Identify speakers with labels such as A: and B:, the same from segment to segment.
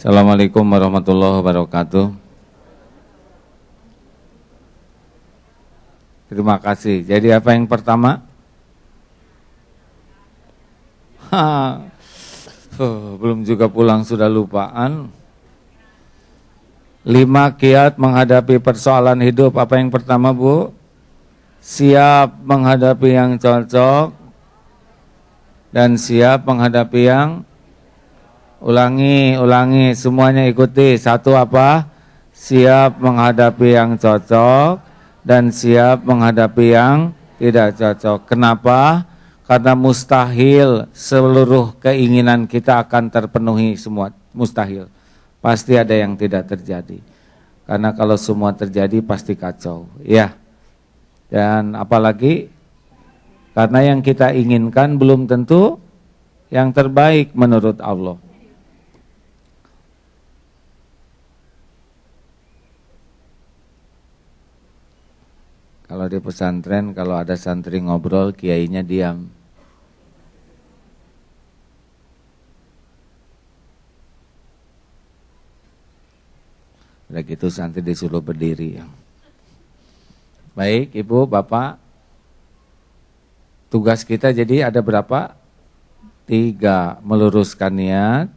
A: Assalamualaikum warahmatullahi wabarakatuh. Terima kasih. Jadi apa yang pertama? Belum juga pulang sudah lupaan. 5 kiat menghadapi persoalan hidup. Apa yang pertama, Bu? Siap menghadapi yang cocok dan siap menghadapi yang ulangi semuanya ikuti. 1 apa? Siap menghadapi yang cocok dan siap menghadapi yang tidak cocok. Kenapa? Karena mustahil seluruh keinginan kita akan terpenuhi semua, mustahil. Pasti ada yang tidak terjadi. Karena kalau semua terjadi pasti kacau, ya. Dan apalagi karena yang kita inginkan belum tentu yang terbaik menurut Allah. Kalau di pesantren, kalau ada santri ngobrol, kiainya diam. Udah gitu santri disuruh berdiri. Baik, Ibu, Bapak. Tugas kita jadi ada berapa? 3, meluruskan niat,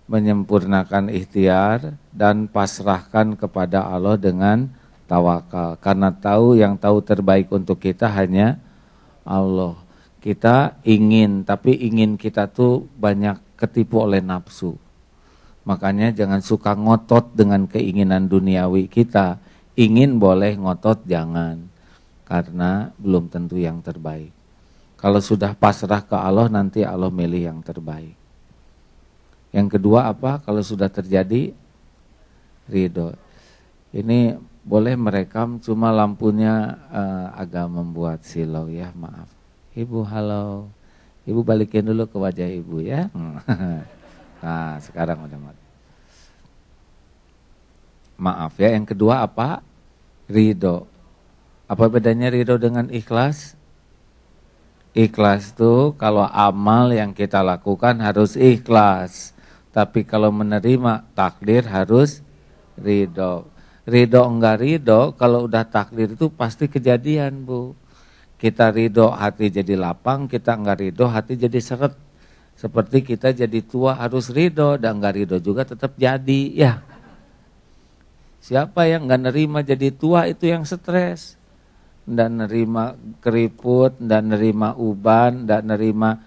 A: menyempurnakan ikhtiar, dan pasrahkan kepada Allah dengan tawakal. Karena yang tahu terbaik untuk kita hanya Allah. Kita ingin, tapi ingin kita tuh banyak ketipu oleh nafsu. Makanya jangan suka ngotot dengan keinginan duniawi kita. Ingin boleh, ngotot jangan. Karena belum tentu yang terbaik. Kalau sudah pasrah ke Allah, nanti Allah milih yang terbaik. Yang kedua apa? Kalau sudah terjadi, ridho. Ini boleh merekam, cuma lampunya agak membuat silau ya, maaf. Ibu, halo. Ibu balikin dulu ke wajah Ibu ya. Nah, sekarang udah mati. Maaf ya, yang kedua apa? Ridho. Apa bedanya ridho dengan ikhlas? Ikhlas tuh kalau amal yang kita lakukan harus ikhlas. Tapi kalau menerima takdir harus ridho. Ridho enggak ridho, kalau udah takdir itu pasti kejadian, Bu. Kita ridho hati jadi lapang, kita enggak ridho hati jadi seret. Seperti kita jadi tua harus ridho, dan enggak ridho juga tetap jadi, ya. Siapa yang enggak nerima jadi tua itu yang stres. Enggak nerima keriput, enggak nerima uban, enggak nerima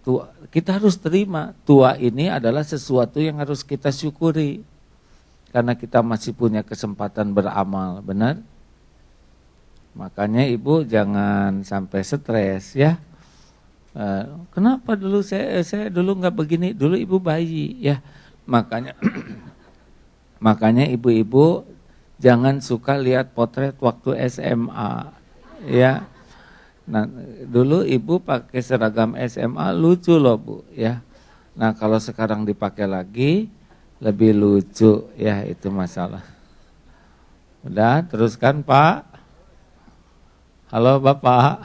A: tua. Kita harus terima, tua ini adalah sesuatu yang harus kita syukuri. Karena kita masih punya kesempatan beramal, benar? Makanya Ibu jangan sampai stres ya. Kenapa dulu saya dulu nggak begini, dulu Ibu bayi ya. Makanya ibu-ibu jangan suka lihat potret waktu SMA ya. Nah, dulu Ibu pakai seragam SMA lucu loh, Bu ya. Nah, kalau sekarang dipakai lagi lebih lucu ya, itu masalah. Udah, teruskan Pak. Halo Bapak.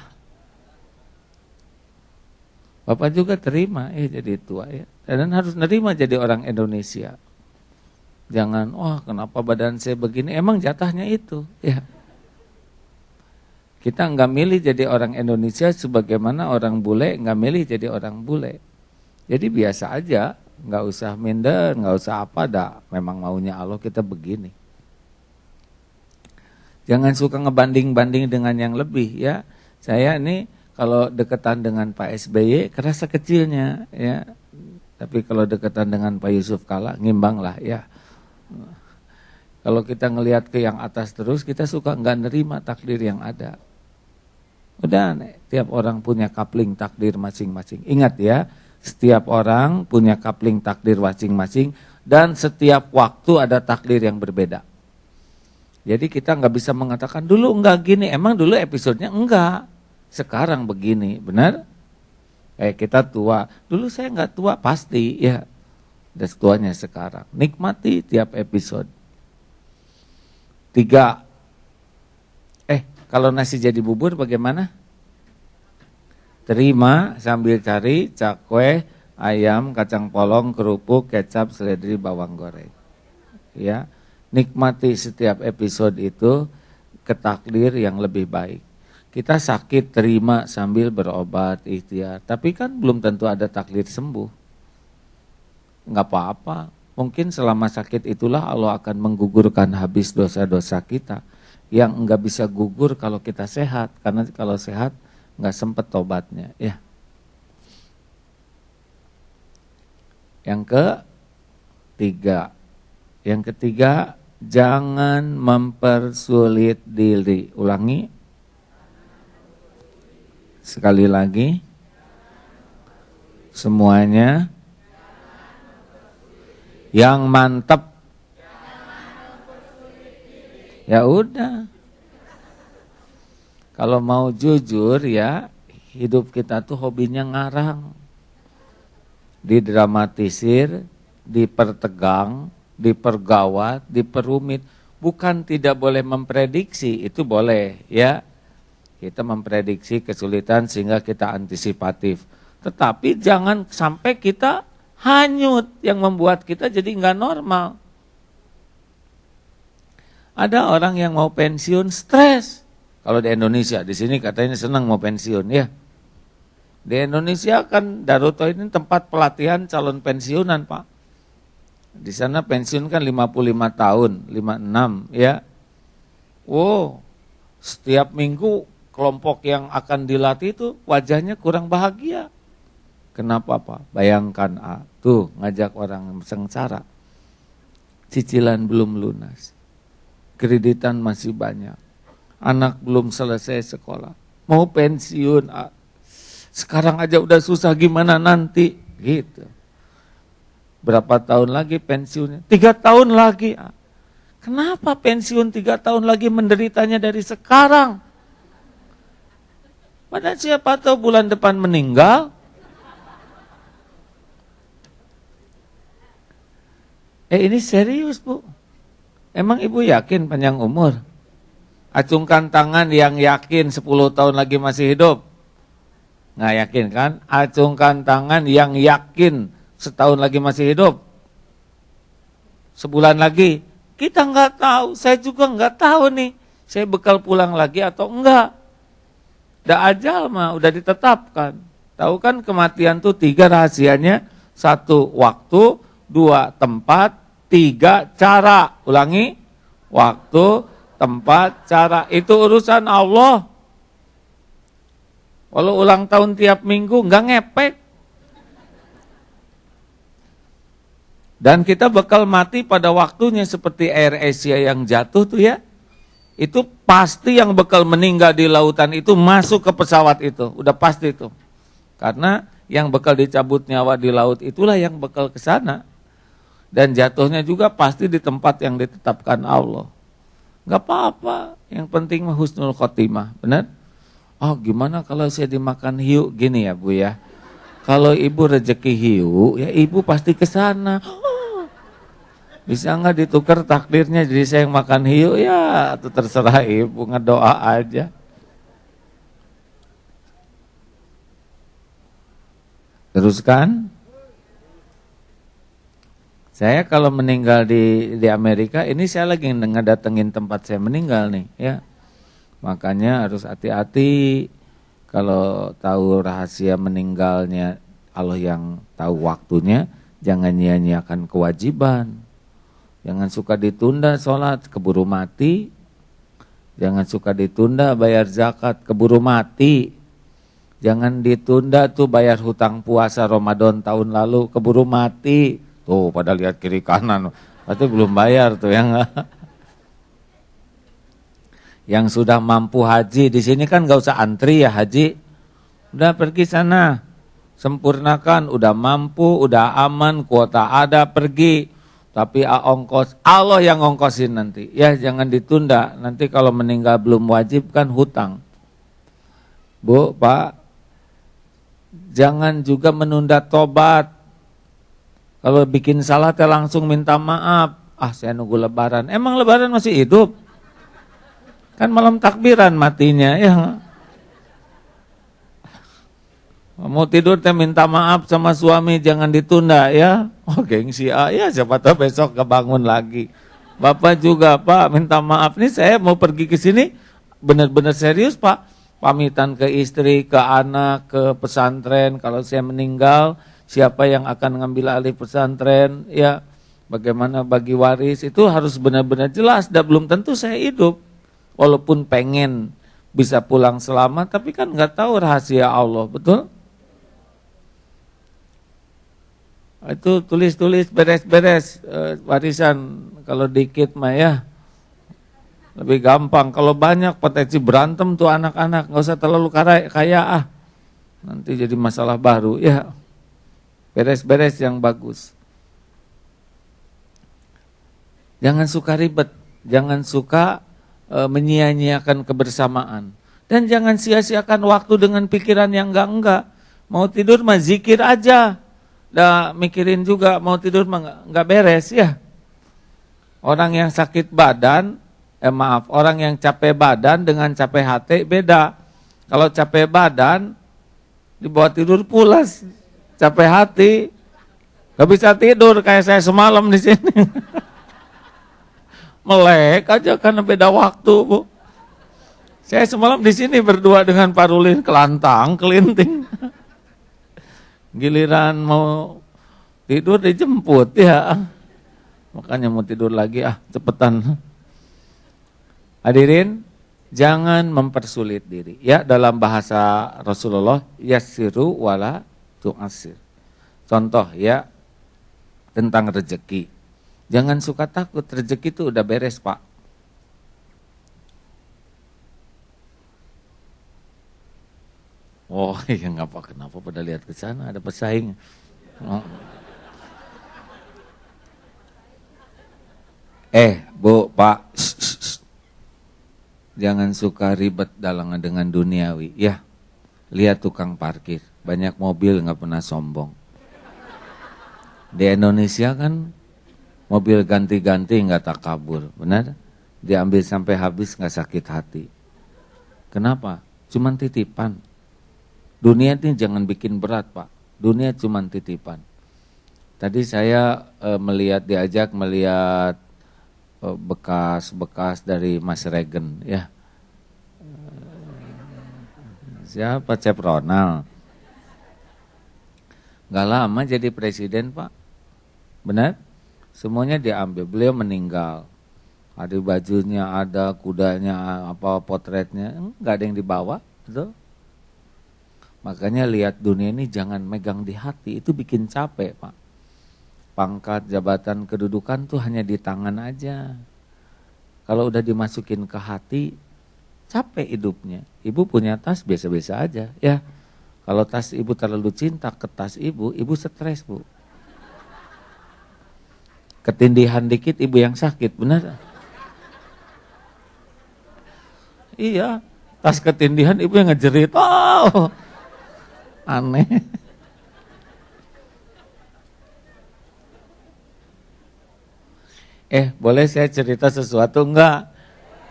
A: Bapak juga terima jadi tua ya. Dan harus nerima jadi orang Indonesia. Jangan, wah kenapa badan saya begini, emang jatahnya itu ya. Kita enggak milih jadi orang Indonesia sebagaimana orang bule enggak milih jadi orang bule. Jadi biasa aja. Nggak usah minder, nggak usah apa dah. Memang maunya Allah kita begini. Jangan suka ngebanding-banding dengan yang lebih ya. Saya ini kalau deketan dengan Pak SBY kerasa kecilnya ya. Tapi kalau deketan dengan Pak Yusuf Kalla ngimbang lah ya. Kalau kita ngelihat ke yang atas terus kita suka nggak nerima takdir yang ada. Udah, tiap orang punya kapling takdir masing-masing. Ingat ya. Setiap orang punya kapling takdir masing-masing dan setiap waktu ada takdir yang berbeda. Jadi kita nggak bisa mengatakan dulu enggak gini, emang dulu episodenya enggak, sekarang begini, benar? Kita tua, dulu saya nggak tua pasti ya, udah tuanya sekarang. Nikmati tiap episode. 3, kalau nasi jadi bubur bagaimana? Terima sambil cari cakwe ayam, kacang polong, kerupuk, kecap, seledri, bawang goreng. Ya, nikmati setiap episode itu ke takdir yang lebih baik. Kita sakit terima sambil berobat, ikhtiar. Tapi kan belum tentu ada takdir sembuh. Enggak apa-apa. Mungkin selama sakit itulah Allah akan menggugurkan habis dosa-dosa kita. Yang enggak bisa gugur kalau kita sehat. Karena kalau sehat enggak sempat tobatnya. Ya. Yang ketiga, jangan mempersulit diri. Ulangi. Sekali lagi. Semuanya yang mantep. Ya udah. Kalau mau jujur ya, hidup kita tuh hobinya ngarang. Didramatisir, dipertegang, dipergawat, diperumit. Bukan tidak boleh memprediksi, itu boleh ya. Kita memprediksi kesulitan sehingga kita antisipatif. Tetapi jangan sampai kita hanyut yang membuat kita jadi nggak normal. Ada orang yang mau pensiun stres. Kalau di Indonesia, di sini katanya senang mau pensiun ya. Di Indonesia kan Daruto ini tempat pelatihan calon pensiunan Pak. Di sana pensiun kan 55 tahun, 56 ya. Wow, setiap minggu kelompok yang akan dilatih itu wajahnya kurang bahagia. Kenapa Pak? Bayangkan tuh ngajak orang sengsara. Cicilan belum lunas. Kreditan masih banyak. Anak belum selesai sekolah. Mau pensiun. Sekarang aja udah susah gimana nanti. Gitu. Berapa tahun lagi pensiunnya? 3 tahun lagi. Kenapa pensiun 3 tahun lagi menderitanya dari sekarang? Padahal siapa tahu bulan depan meninggal. Ini serius Bu. Emang Ibu yakin panjang umur? Acungkan tangan yang yakin 10 tahun lagi masih hidup. Nggak yakin kan? Acungkan tangan yang yakin setahun lagi masih hidup. Sebulan lagi. Kita nggak tahu, saya juga nggak tahu nih. Saya bekal pulang lagi atau enggak. Udah ajal mah, udah ditetapkan. Tahu kan kematian tuh 3 rahasianya. 1 waktu, 2 tempat, 3 cara. Ulangi, waktu, tempat, cara. Itu urusan Allah. Walau ulang tahun tiap minggu nggak ngepek. Dan kita bakal mati pada waktunya seperti Air Asia yang jatuh tuh ya. Itu pasti yang bakal meninggal di lautan itu masuk ke pesawat itu. Udah pasti itu. Karena yang bakal dicabut nyawa di laut itulah yang bakal ke sana. Dan jatuhnya juga pasti di tempat yang ditetapkan Allah. Gak apa-apa, yang penting husnul khotimah, benar? Oh gimana kalau saya dimakan hiu? Gini ya Bu ya, kalau Ibu rezeki hiu, ya Ibu pasti ke sana. Bisa nggak ditukar takdirnya jadi saya yang makan hiu? Ya itu terserah Ibu, ngedoa aja. Teruskan. Saya kalau meninggal di Amerika, ini saya lagi ngedatengin tempat saya meninggal nih, ya. Makanya harus hati-hati kalau tahu rahasia meninggalnya Allah yang tahu waktunya, jangan nyia-nyiakan kewajiban. Jangan suka ditunda sholat, keburu mati. Jangan suka ditunda bayar zakat, keburu mati. Jangan ditunda tuh bayar hutang puasa Ramadan tahun lalu, keburu mati. Tuh pada lihat kiri kanan, berarti belum bayar tuh yang yang sudah mampu haji di sini kan gak usah antri ya haji, udah pergi sana, sempurnakan, udah mampu, udah aman, kuota ada pergi, tapi ongkos Allah yang ongkosin nanti, ya jangan ditunda, nanti kalau meninggal belum wajib kan hutang. Bu, Pak, jangan juga menunda tobat. Kalau bikin salah langsung minta maaf. Saya nunggu lebaran. Emang lebaran masih hidup? Kan malam takbiran matinya ya. Mau tidur teh minta maaf sama suami, jangan ditunda ya. Oh gengsi ya, siapa tahu besok kebangun lagi. Bapak juga Pak minta maaf nih, saya mau pergi ke sini benar-benar serius Pak. Pamitan ke istri, ke anak, ke pesantren. Kalau saya meninggal, siapa yang akan ngambil alih pesantren? Ya, bagaimana bagi waris itu harus benar-benar jelas. Dan belum tentu saya hidup, walaupun pengen bisa pulang selamat, tapi kan nggak tahu rahasia Allah, betul? Itu tulis-tulis beres-beres warisan, kalau dikit mah ya lebih gampang. Kalau banyak potensi berantem tuh anak-anak, nggak usah terlalu kaya nanti jadi masalah baru ya. Beres-beres yang bagus. Jangan suka ribet, jangan suka menyia-nyiakan kebersamaan, dan jangan sia-siakan waktu dengan pikiran yang enggak. Mau tidur mah zikir aja. Dah mikirin juga mau tidur mah nggak beres ya. Orang yang sakit badan, orang yang capek badan dengan capek hati beda. Kalau capek badan dibawa tidur pulas, capek hati nggak bisa tidur kayak saya semalam di sini. Melek aja karena beda waktu, Bu. Saya semalam di sini berdua dengan Pak Rulin kelantang, kelinting. Giliran mau tidur dijemput ya. Makanya mau tidur lagi cepetan. Hadirin, jangan mempersulit diri. Ya, dalam bahasa Rasulullah, yassiru wala tu'assir. Contoh ya, tentang rezeki. Jangan suka takut, rezeki itu udah beres, Pak. Oh iya, nggak apa, kenapa pada lihat ke sana, ada pesaing. Oh. Bu, Pak, jangan suka ribet dengan duniawi. Ya, lihat tukang parkir, banyak mobil nggak pernah sombong. Di Indonesia kan mobil ganti-ganti nggak takabur, benar? Diambil sampai habis nggak sakit hati. Kenapa? Cuman titipan. Dunia ini jangan bikin berat, Pak. Dunia cuma titipan. Tadi saya diajak melihat bekas-bekas dari Mas Regen, ya. Siapa? Cep Ronald. Gak lama jadi presiden, Pak. Benar? Semuanya diambil. Beliau meninggal. Ada bajunya, ada kudanya, potretnya. Gak ada yang dibawa, betul? Makanya lihat dunia ini jangan megang di hati, itu bikin capek, Pak. Pangkat, jabatan, kedudukan tuh hanya di tangan aja. Kalau udah dimasukin ke hati, capek hidupnya. Ibu punya tas biasa-biasa aja, ya. Kalau tas ibu terlalu cinta ke tas ibu stres, Bu. Ketindihan dikit ibu yang sakit, benar? Iya, tas ketindihan ibu yang ngejerit. Oh, aneh. Boleh saya cerita sesuatu enggak?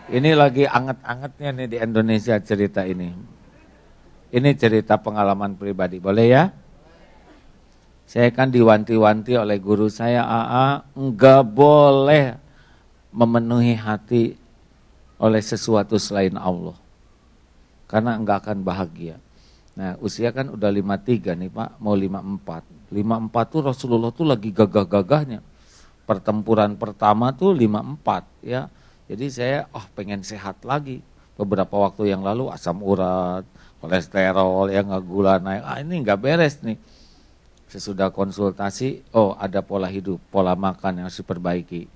A: Ini lagi anget-angetnya nih di Indonesia cerita ini. Ini cerita pengalaman pribadi, boleh ya? Saya kan diwanti-wanti oleh guru saya, enggak boleh memenuhi hati oleh sesuatu selain Allah. Karena enggak akan bahagia. Nah, usia kan udah 53 nih, Pak, mau 54. 54 tuh Rasulullah tuh lagi gagah-gagahnya. Pertempuran pertama tuh 54 ya. Jadi saya pengen sehat lagi. Beberapa waktu yang lalu asam urat, kolesterol, gula naik. Ini nggak beres nih. Sesudah konsultasi, ada pola hidup, pola makan yang harus diperbaiki.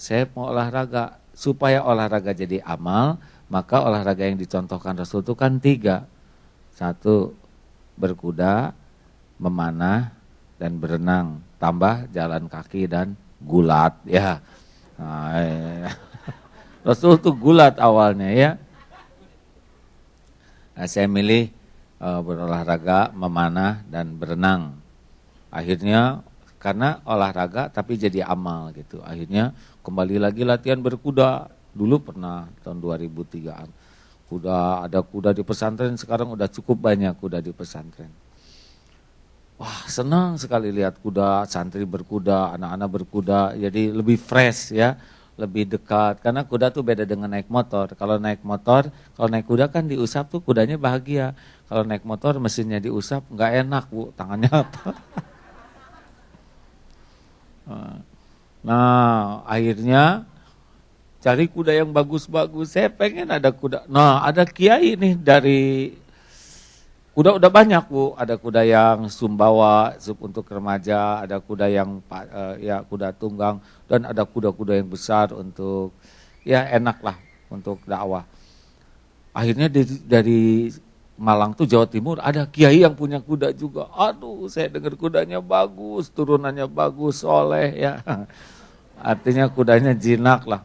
A: Saya mau olahraga. Supaya olahraga jadi amal, maka olahraga yang dicontohkan Rasul itu kan 3. 1, berkuda, memanah, dan berenang. Tambah jalan kaki dan gulat ya. Rasul tuh gulat awalnya ya. Nah, saya milih berolahraga, memanah dan berenang. Akhirnya karena olahraga tapi jadi amal gitu. Akhirnya kembali lagi latihan berkuda. Dulu pernah tahun 2003-an. Ada kuda di pesantren, sekarang udah cukup banyak kuda di pesantren. Wah, senang sekali lihat kuda, santri berkuda, anak-anak berkuda, jadi lebih fresh ya, lebih dekat. Karena kuda tuh beda dengan naik motor. Kalau naik kuda kan diusap tuh kudanya bahagia. Kalau naik motor mesinnya diusap, nggak enak Bu, tangannya apa. Nah, akhirnya cari kuda yang bagus-bagus. Saya pengen ada kuda. Nah, ada kiai nih dari kuda udah banyak Bu, ada kuda yang Sumbawa untuk remaja, ada kuda yang ya kuda tunggang, dan ada kuda-kuda yang besar untuk ya enak lah untuk dakwah. Akhirnya dari Malang tuh Jawa Timur ada kiai yang punya kuda juga. Aduh, saya dengar kudanya bagus, turunannya bagus, soleh ya. Artinya kudanya jinak lah.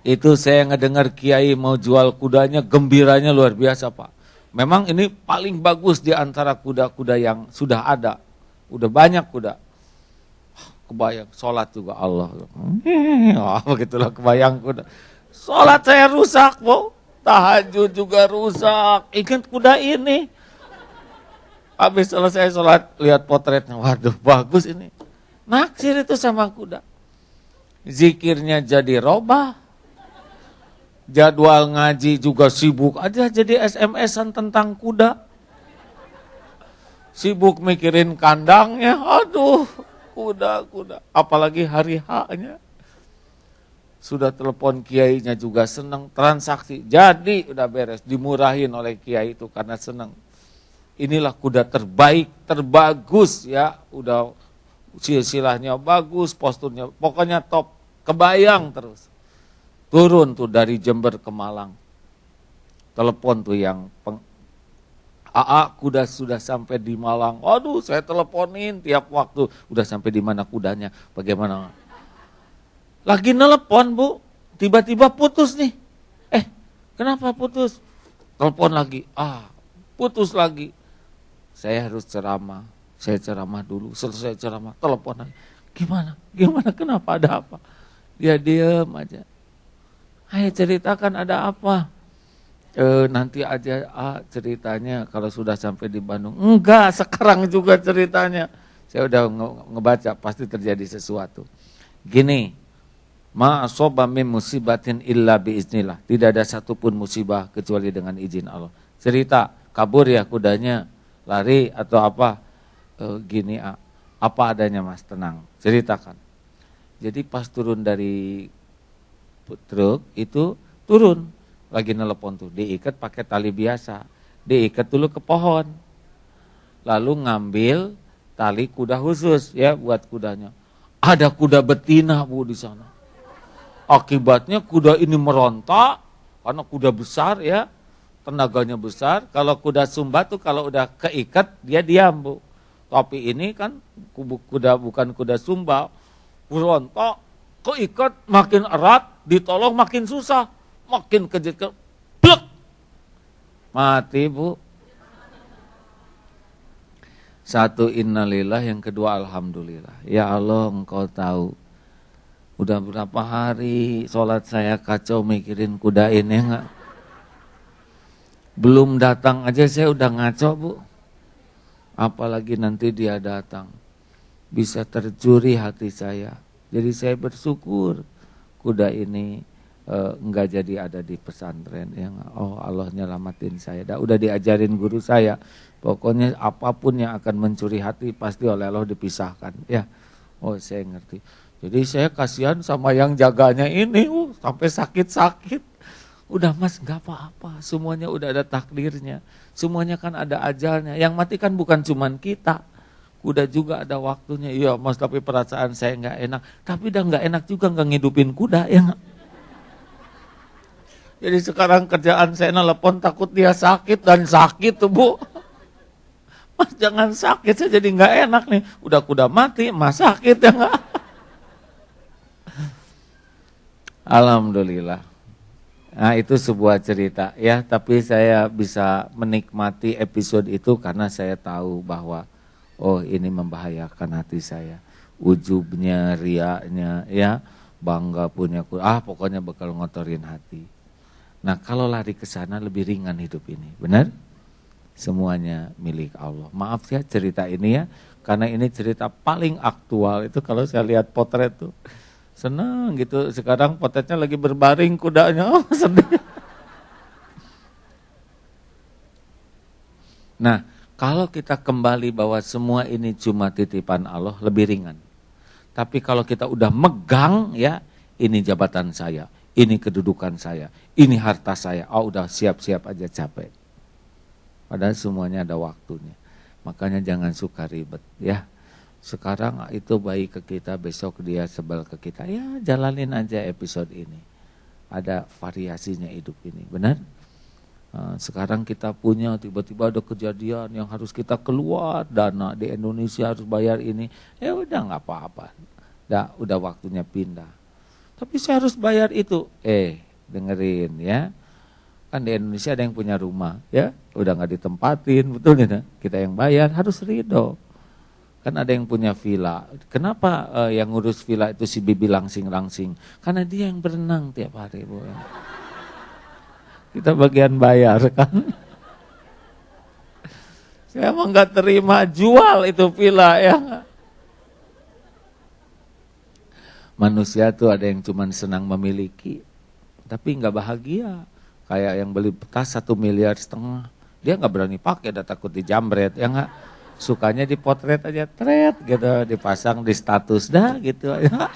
A: Itu saya ngedengar kiai mau jual kudanya, gembiranya luar biasa Pak. Memang ini paling bagus di antara kuda-kuda yang sudah ada. Udah banyak kuda. Kebayang, sholat juga Allah. Begitulah kebayang kuda. Sholat saya rusak, Bu. Tahajud juga rusak. Ingat kuda ini. Habis selesai sholat, lihat potretnya. Waduh, bagus ini. Naksir itu sama kuda. Zikirnya jadi robah. Jadwal ngaji juga sibuk aja jadi SMS-an tentang kuda. Sibuk mikirin kandangnya, aduh kuda. Apalagi hari H-nya. Sudah telepon kiainya juga senang, transaksi. Jadi udah beres, dimurahin oleh kiai itu karena senang. Inilah kuda terbaik, terbagus ya. Udah silsilahnya bagus, posturnya pokoknya top, kebayang terus. Turun tuh dari Jember ke Malang. Telepon tuh yang kuda sudah sampai di Malang. Aduh, saya teleponin tiap waktu. Udah sampai di mana kudanya? Bagaimana? Lagi nelepon, Bu. Tiba-tiba putus nih. Kenapa putus? Telepon lagi. Putus lagi. Saya harus ceramah. Saya ceramah dulu. Selesai ceramah, telepon lagi. Gimana? Kenapa? Ada apa? Dia diam aja. Ayo ceritakan ada apa? Nanti aja ceritanya kalau sudah sampai di Bandung. Enggak, sekarang juga ceritanya. Saya udah ngebaca, pasti terjadi sesuatu. Gini, ma asoba min musibatin illa biiznillah. Tidak ada satupun musibah kecuali dengan izin Allah. Cerita, kabur ya kudanya, lari atau apa? Gini, apa adanya Mas, tenang, ceritakan. Jadi pas turun dari truk itu turun lagi nelepon tuh, diikat pakai tali biasa, diikat dulu ke pohon, lalu ngambil tali kuda khusus ya buat kudanya. Ada kuda betina Bu di sana. Akibatnya kuda ini merontak karena kuda besar ya, tenaganya besar. Kalau kuda Sumba tuh kalau udah keikat dia diam Bu. Tapi ini kan kuda bukan kuda Sumba, merontak, keikat makin erat. Ditolong makin susah, makin kejut, blek, mati Bu. Satu innalillah, yang kedua alhamdulillah. Ya Allah, Engkau tahu. Udah berapa hari sholat saya kacau mikirin kuda ini enggak. Belum datang aja saya udah ngaco Bu. Apalagi nanti dia datang, bisa tercuri hati saya. Jadi saya bersyukur kuda ini enggak jadi ada di pesantren ya. Oh, Allah nyelamatin saya. Udah diajarin guru saya, pokoknya apapun yang akan mencuri hati pasti oleh Allah dipisahkan ya. Oh, saya ngerti. Jadi saya kasihan sama yang jaganya ini, sampai sakit-sakit. Udah Mas, enggak apa-apa, semuanya udah ada takdirnya, semuanya kan ada ajalnya. Yang mati kan bukan cuman kita, kuda juga ada waktunya. Iya Mas, tapi perasaan saya nggak enak. Tapi udah nggak enak juga nggak ngidupin kuda ya nggak. Jadi sekarang kerjaan saya nelpon takut dia sakit, dan sakit tuh Bu. Mas jangan sakit, saya jadi nggak enak nih. Udah kuda mati, Mas sakit ya nggak. Alhamdulillah. Nah itu sebuah cerita ya. Tapi saya bisa menikmati episode itu karena saya tahu bahwa oh ini membahayakan hati saya. Ujubnya, riaknya ya, bangga punya kuda. Pokoknya bakal ngotorin hati. Nah, kalau lari ke sana lebih ringan hidup ini, benar? Semuanya milik Allah. Maaf ya cerita ini ya, karena ini cerita paling aktual. Itu kalau saya lihat potret tuh, senang gitu. Sekarang potretnya lagi berbaring kudanya, oh sedih. Nah, kalau kita kembali bahwa semua ini cuma titipan Allah, lebih ringan. Tapi kalau kita udah megang ya, ini jabatan saya, ini kedudukan saya, ini harta saya, oh udah siap-siap aja capek. Padahal semuanya ada waktunya. Makanya jangan suka ribet ya. Sekarang itu baik ke kita, besok dia sebel ke kita. Ya jalanin aja episode ini. Ada variasinya hidup ini, benar? Sekarang kita punya tiba-tiba ada kejadian yang harus kita keluar dana di Indonesia harus bayar ini. Ya udah nggak apa-apa. Udah waktunya pindah. Tapi saya harus bayar itu. Dengerin ya. Kan di Indonesia ada yang punya rumah, ya, udah nggak ditempatin, betul ya? Kita yang bayar harus ridho. Kan ada yang punya villa. Kenapa yang ngurus villa itu si bibi langsing-langsing? Karena dia yang berenang tiap hari, Bu. Kita bagian bayar kan. Saya emang nggak terima jual itu villa ya. Manusia tuh ada yang cuma senang memiliki, tapi nggak bahagia. Kayak yang beli tas 1,5 miliar, dia nggak berani pakai, udah takut dijamret, ya nggak, sukanya dipotret aja, tret gitu, dipasang di status dah gitu. Ya.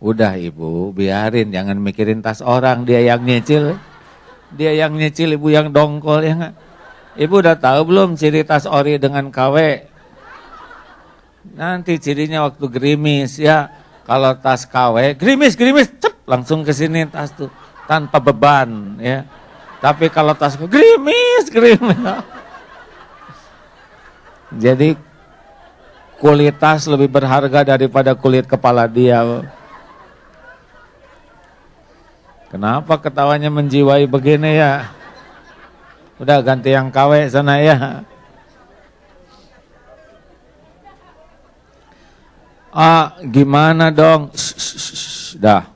A: Udah ibu, biarin, jangan mikirin tas orang, dia yang nyicil, ibu yang dongkol, ya nggak. Ibu udah tahu belum ciri tas ori dengan KW? Nanti cirinya waktu gerimis ya. Kalau tas KW, gerimis, cep, langsung ke sini tas tuh tanpa beban ya. Tapi kalau tas gerimis. Jadi kulit tas lebih berharga daripada kulit kepala dia. Kenapa ketawanya menjiwai begini ya? Udah ganti yang KW sana ya. Gimana dong? Dah.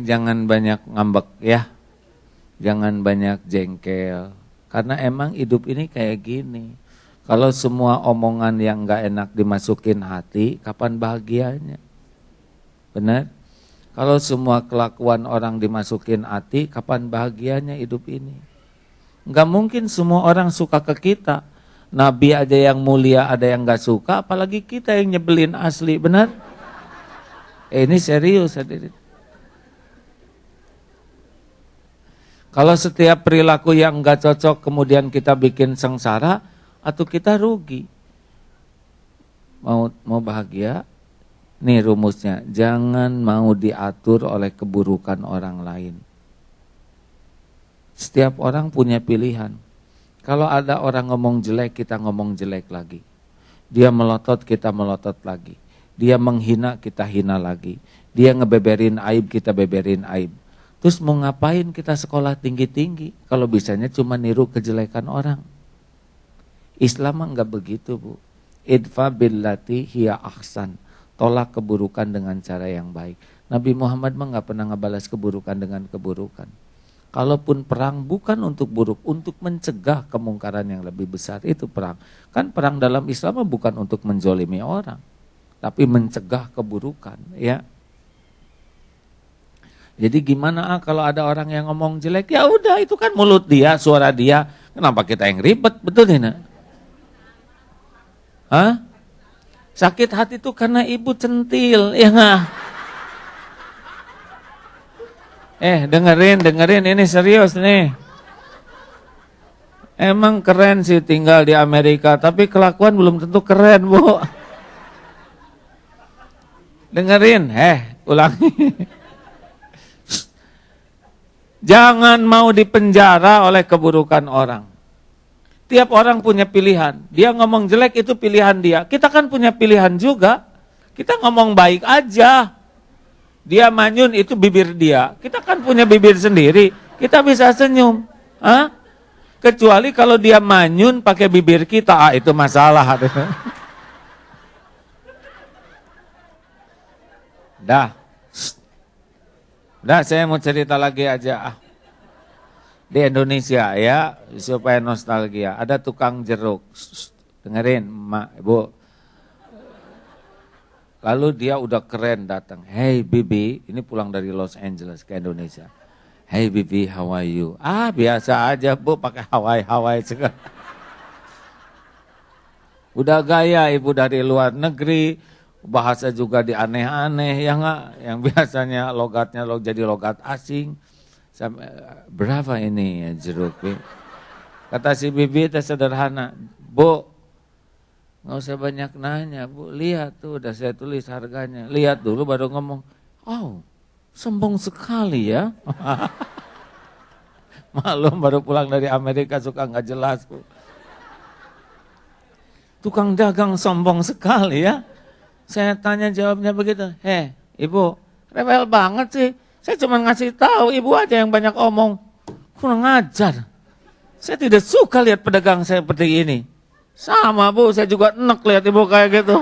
A: Jangan banyak ngambek ya. Jangan banyak jengkel. Karena emang hidup ini kayak gini. Kalau semua omongan yang gak enak dimasukin hati, kapan bahagianya? Benar? Kalau semua kelakuan orang dimasukin hati, kapan bahagianya hidup ini? Gak mungkin semua orang suka ke kita. Nabi aja yang mulia ada yang gak suka, apalagi kita yang nyebelin asli, benar? Ini serius hadirin. Kalau setiap perilaku yang gak cocok kemudian kita bikin sengsara, atau kita rugi. Mau bahagia? Nih rumusnya, jangan mau diatur oleh keburukan orang lain. Setiap orang punya pilihan. Kalau ada orang ngomong jelek, kita ngomong jelek lagi. Dia melotot, kita melotot lagi. Dia menghina, kita hina lagi. Dia ngebeberin aib, kita beberin aib. Terus mau ngapain kita sekolah tinggi-tinggi? Kalau bisanya cuma niru kejelekan orang. Islam enggak begitu, Bu. Idfa billati hiya ahsan. Tolak keburukan dengan cara yang baik. Nabi Muhammad mah enggak pernah ngebalas keburukan dengan keburukan. Kalaupun perang bukan untuk buruk, untuk mencegah kemungkaran yang lebih besar, itu perang. Kan perang dalam Islam bukan untuk menzolimi orang, tapi mencegah keburukan, ya. Jadi gimana kalau ada orang yang ngomong jelek, ya udah itu kan mulut dia, suara dia, kenapa kita yang ribet, betul ya? Hah? Sakit hati itu karena ibu centil, ya nggak? Dengerin, ini serius nih. Emang keren sih tinggal di Amerika, tapi kelakuan belum tentu keren, Bu. Dengerin, ulangi. Jangan mau dipenjara oleh keburukan orang. Tiap orang punya pilihan. Dia ngomong jelek itu pilihan dia. Kita kan punya pilihan juga. Kita ngomong baik aja. Dia manyun itu bibir dia. Kita kan punya bibir sendiri. Kita bisa senyum. Kecuali kalau dia manyun pakai bibir kita, itu masalah. Dah. Dah, saya mau cerita lagi aja. Di Indonesia ya, supaya nostalgia. Ada tukang jeruk. Dengerin, Mak, Ibu. Lalu dia udah keren datang. Hey Bibi, ini pulang dari Los Angeles ke Indonesia. Hey Bibi, how are you? Biasa aja Bu, pakai Hawaii segala. Udah gaya Ibu dari luar negeri, bahasa juga di aneh-aneh, ya enggak? Yang biasanya logatnya jadi logat asing. Sampai, berapa ini ya jeruk? Kata si Bibi itu sederhana, Bu, nggak usah banyak nanya Bu, lihat tuh udah saya tulis harganya. Lihat dulu baru ngomong, oh sombong sekali ya. Malum baru pulang dari Amerika suka nggak jelas Bu. Tukang dagang sombong sekali ya. Saya tanya jawabnya begitu, Ibu rewel banget sih. Saya cuma ngasih tahu Ibu aja yang banyak omong. Kurang ajar. Saya tidak suka lihat pedagang saya seperti ini. Sama Bu, saya juga enek lihat Ibu kayak gitu.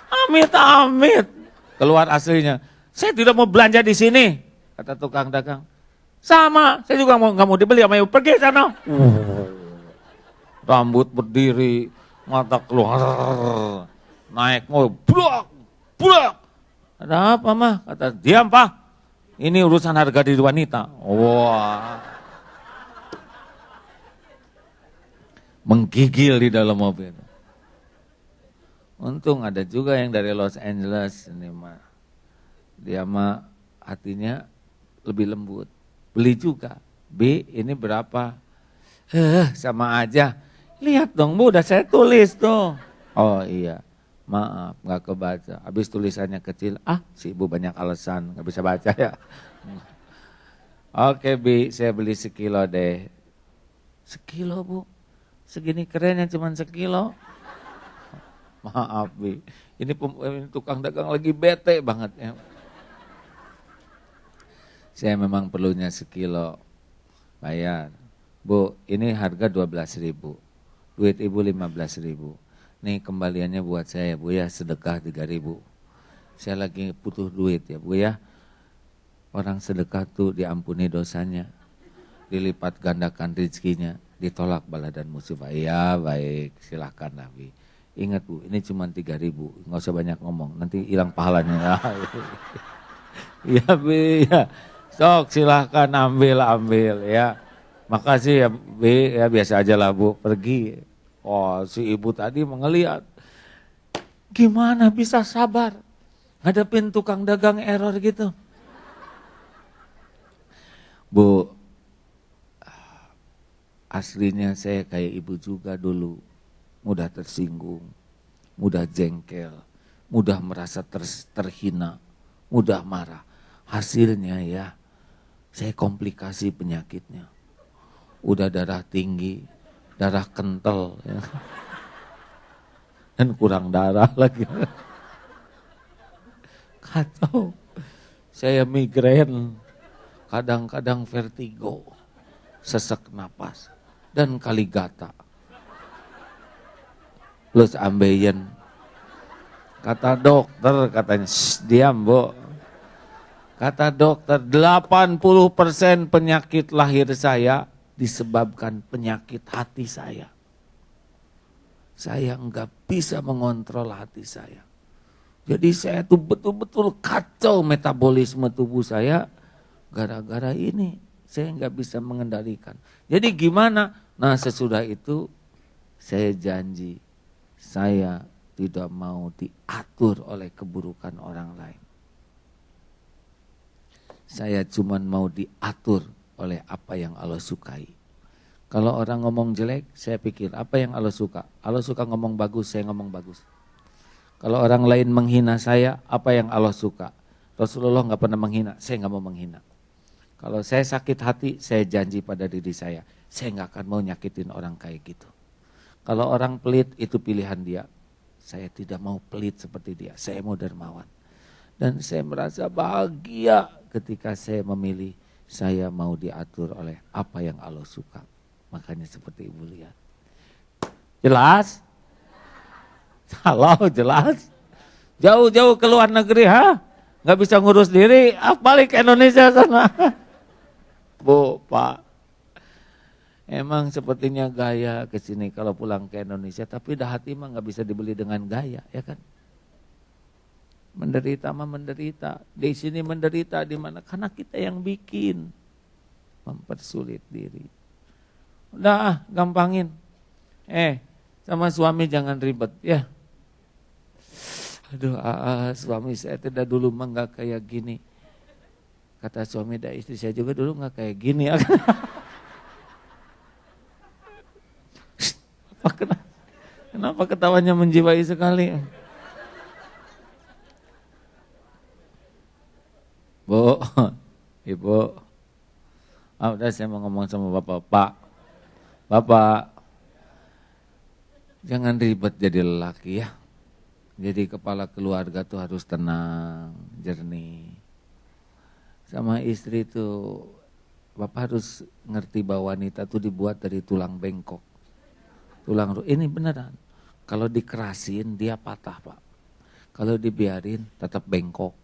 A: Amit. Keluar aslinya. Saya tidak mau belanja di sini, kata tukang dagang. Sama, saya juga nggak mau dibeli sama Ibu. Pergi sana. Rambut berdiri, mata keluar, naik mobil, blak. Ada apa mah? Kata, diam Pak. Ini urusan harga diri wanita. Wah. Menggigil di dalam mobil. Untung ada juga yang dari Los Angeles ini mah. Dia mah hatinya lebih lembut. Beli juga. B, ini berapa? Sama aja. Lihat dong Bu, udah saya tulis tuh. Oh iya, maaf nggak kebaca. Habis tulisannya kecil, si Ibu banyak alasan nggak bisa baca ya. Oke Bi, saya beli sekilo deh. Sekilo Bu? Segini kerennya cuma sekilo. Maaf Bi, ini tukang dagang lagi bete banget ya. Saya memang perlunya sekilo. Bayar. Bu, ini harga 12.000. Duit Ibu 15.000. Nih kembaliannya buat saya Bu ya, sedekah 3.000. Saya lagi butuh duit ya Bu ya. Orang sedekah tuh diampuni dosanya, dilipat gandakan rezekinya, ditolak bala dan musibah. Iya baik, silahkan Nabi. Ingat Bu, ini cuma 3.000, nggak usah banyak ngomong, nanti hilang pahalanya. Iya Bi, ya. Sok silahkan ambil ya. Makasih ya Bi, ya biasa aja lah Bu, pergi. Oh si Ibu tadi mengeliat, gimana bisa sabar ngadepin tukang dagang error gitu. Bu, aslinya saya kayak Ibu juga dulu, mudah tersinggung, mudah jengkel, mudah merasa terhina, mudah marah. Hasilnya ya, saya komplikasi penyakitnya. Udah darah tinggi, darah kental, ya. Dan kurang darah lagi. Kacau, saya migrain. Kadang-kadang vertigo, sesak napas, dan kaligata. Plus ambeien. Kata dokter, katanya, diam Bu. Kata dokter, 80% penyakit lahir saya disebabkan penyakit hati saya. Saya enggak bisa mengontrol hati saya. Jadi saya tuh betul-betul kacau metabolisme tubuh saya. Gara-gara ini saya nggak bisa mengendalikan. Jadi gimana? Nah sesudah itu saya janji saya tidak mau diatur oleh keburukan orang lain. Saya cuma mau diatur oleh apa yang Allah sukai. Kalau orang ngomong jelek, saya pikir apa yang Allah suka? Allah suka ngomong bagus, saya ngomong bagus. Kalau orang lain menghina saya, apa yang Allah suka? Rasulullah nggak pernah menghina, saya nggak mau menghina. Kalau saya sakit hati, saya janji pada diri saya nggak akan mau nyakitin orang kayak gitu. Kalau orang pelit, itu pilihan dia. Saya tidak mau pelit seperti dia, saya mau dermawan. Dan saya merasa bahagia ketika saya memilih, saya mau diatur oleh apa yang Allah suka. Makanya seperti Ibu lihat. Jelas? Halo, jelas? Jauh-jauh ke luar negeri, nggak bisa ngurus diri, balik ke Indonesia sana. Bu, Pak, emang sepertinya gaya ke sini kalau pulang ke Indonesia, tapi dah hati mah nggak bisa dibeli dengan gaya, ya kan? Menderita mah menderita, di sini menderita di mana? Karena kita yang bikin, mempersulit diri. Udah, gampangin. Sama suami jangan ribet, ya. Aduh, suami saya tidak dulu mah nggak kayak gini. Kata suami dan istri saya juga dulu nggak kayak gini. Kenapa ketawanya menjiwai sekali? Bu, Ibu, udah saya mau ngomong sama Bapak. Bapak, jangan ribet jadi lelaki ya. Jadi kepala keluarga tuh harus tenang, jernih. Sama istri tuh, Bapak harus ngerti bahwa wanita tuh dibuat dari tulang bengkok. Ini beneran. Kalau dikerasin dia patah, Pak. Kalau dibiarin tetap bengkok.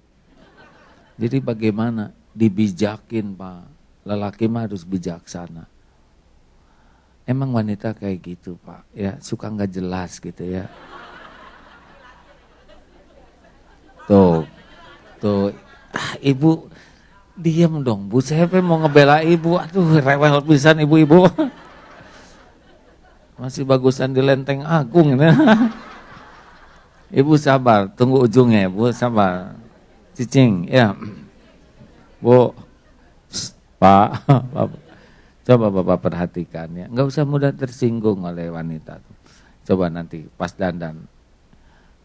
A: Jadi bagaimana? Dibijakin, Pak. Lelaki mah harus bijaksana. Emang wanita kayak gitu, Pak. Ya, suka nggak jelas gitu ya. Tuh. Ibu diam dong, Bu. Saya mau ngebela ibu. Aduh, rewel pisan ibu-ibu. Masih bagusan di Lenteng Agung ini. Ibu sabar, tunggu ujungnya, Bu, sabar. Cicing, ya. Bu, Pak, coba Bapak perhatikan ya. Enggak usah mudah tersinggung oleh wanita. Coba nanti pas dandan.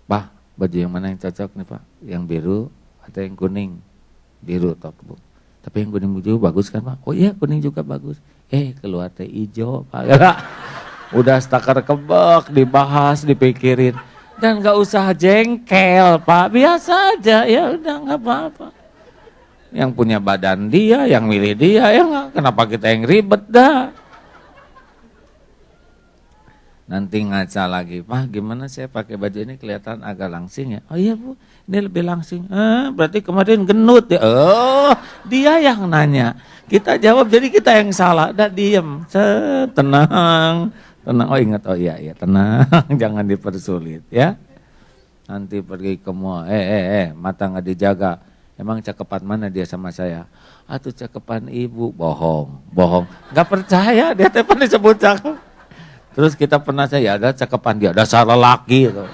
A: Pak, baju yang mana yang cocok nih Pak? Yang biru atau yang kuning? Biru toh, Bu. Tapi yang kuning juga bagus kan Pak? Oh iya, kuning juga bagus. Keluar teh hijau Pak. Udah stakar kebek, dibahas, dipikirin. Dan gak usah jengkel Pak, biasa aja, ya udah gak apa-apa. Yang punya badan dia, yang milih dia, ya gak, kenapa kita yang ribet dah. Nanti ngaca lagi, Pak gimana saya pakai baju ini kelihatan agak langsing ya. Oh iya Bu, ini lebih langsing. Berarti kemarin genut ya. Oh, dia yang nanya. Kita jawab jadi kita yang salah. Dah diem, tenang. Oh ingat, oh iya tenang, jangan dipersulit ya. Nanti pergi ke mall, mata nggak dijaga. Emang cakepan mana dia sama saya? Tuh cakepan ibu, bohong. Nggak percaya dia telepon disebut cakep. Terus kita pernah saya ada cakepan dia, dasar lelaki itu.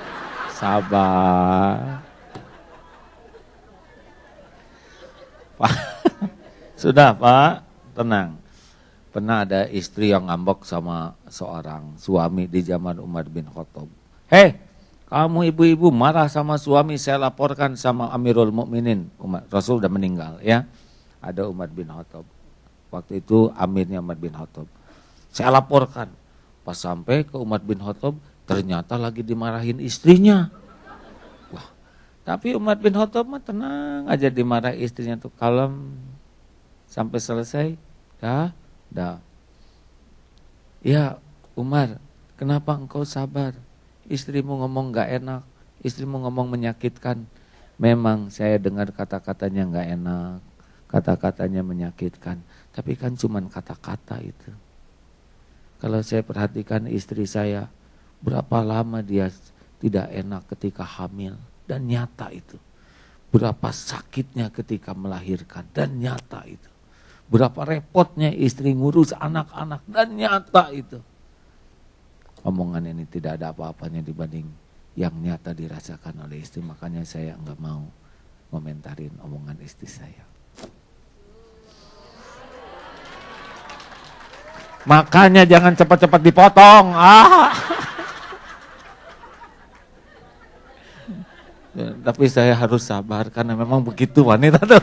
A: Sabar. Pak, sudah Pak, tenang. Pernah ada istri yang ngambek sama seorang suami di zaman Umar bin Khattab. Kamu ibu-ibu marah sama suami, saya laporkan sama Amirul Mukminin. Rasul udah meninggal ya. Ada Umar bin Khattab. Waktu itu amirnya Umar bin Khattab. Saya laporkan. Pas sampai ke Umar bin Khattab, ternyata lagi dimarahin istrinya. Wah, tapi Umar bin Khattab mah tenang aja dimarahin istrinya tuh, kalem sampai selesai. Dah. Ya Umar, kenapa engkau sabar? Istrimu ngomong gak enak, istrimu ngomong menyakitkan. Memang saya dengar kata-katanya gak enak, kata-katanya menyakitkan. Tapi kan cuman kata-kata itu. Kalau saya perhatikan istri saya, berapa lama dia tidak enak ketika hamil. Dan nyata itu. Berapa sakitnya ketika melahirkan, dan nyata itu. Berapa repotnya istri ngurus anak-anak, dan nyata itu. Omongan ini tidak ada apa-apanya dibanding yang nyata dirasakan oleh istri. Makanya saya enggak mau komentarin omongan istri saya. Makanya jangan cepat-cepat dipotong. Tapi saya harus sabar karena memang begitu wanita tuh.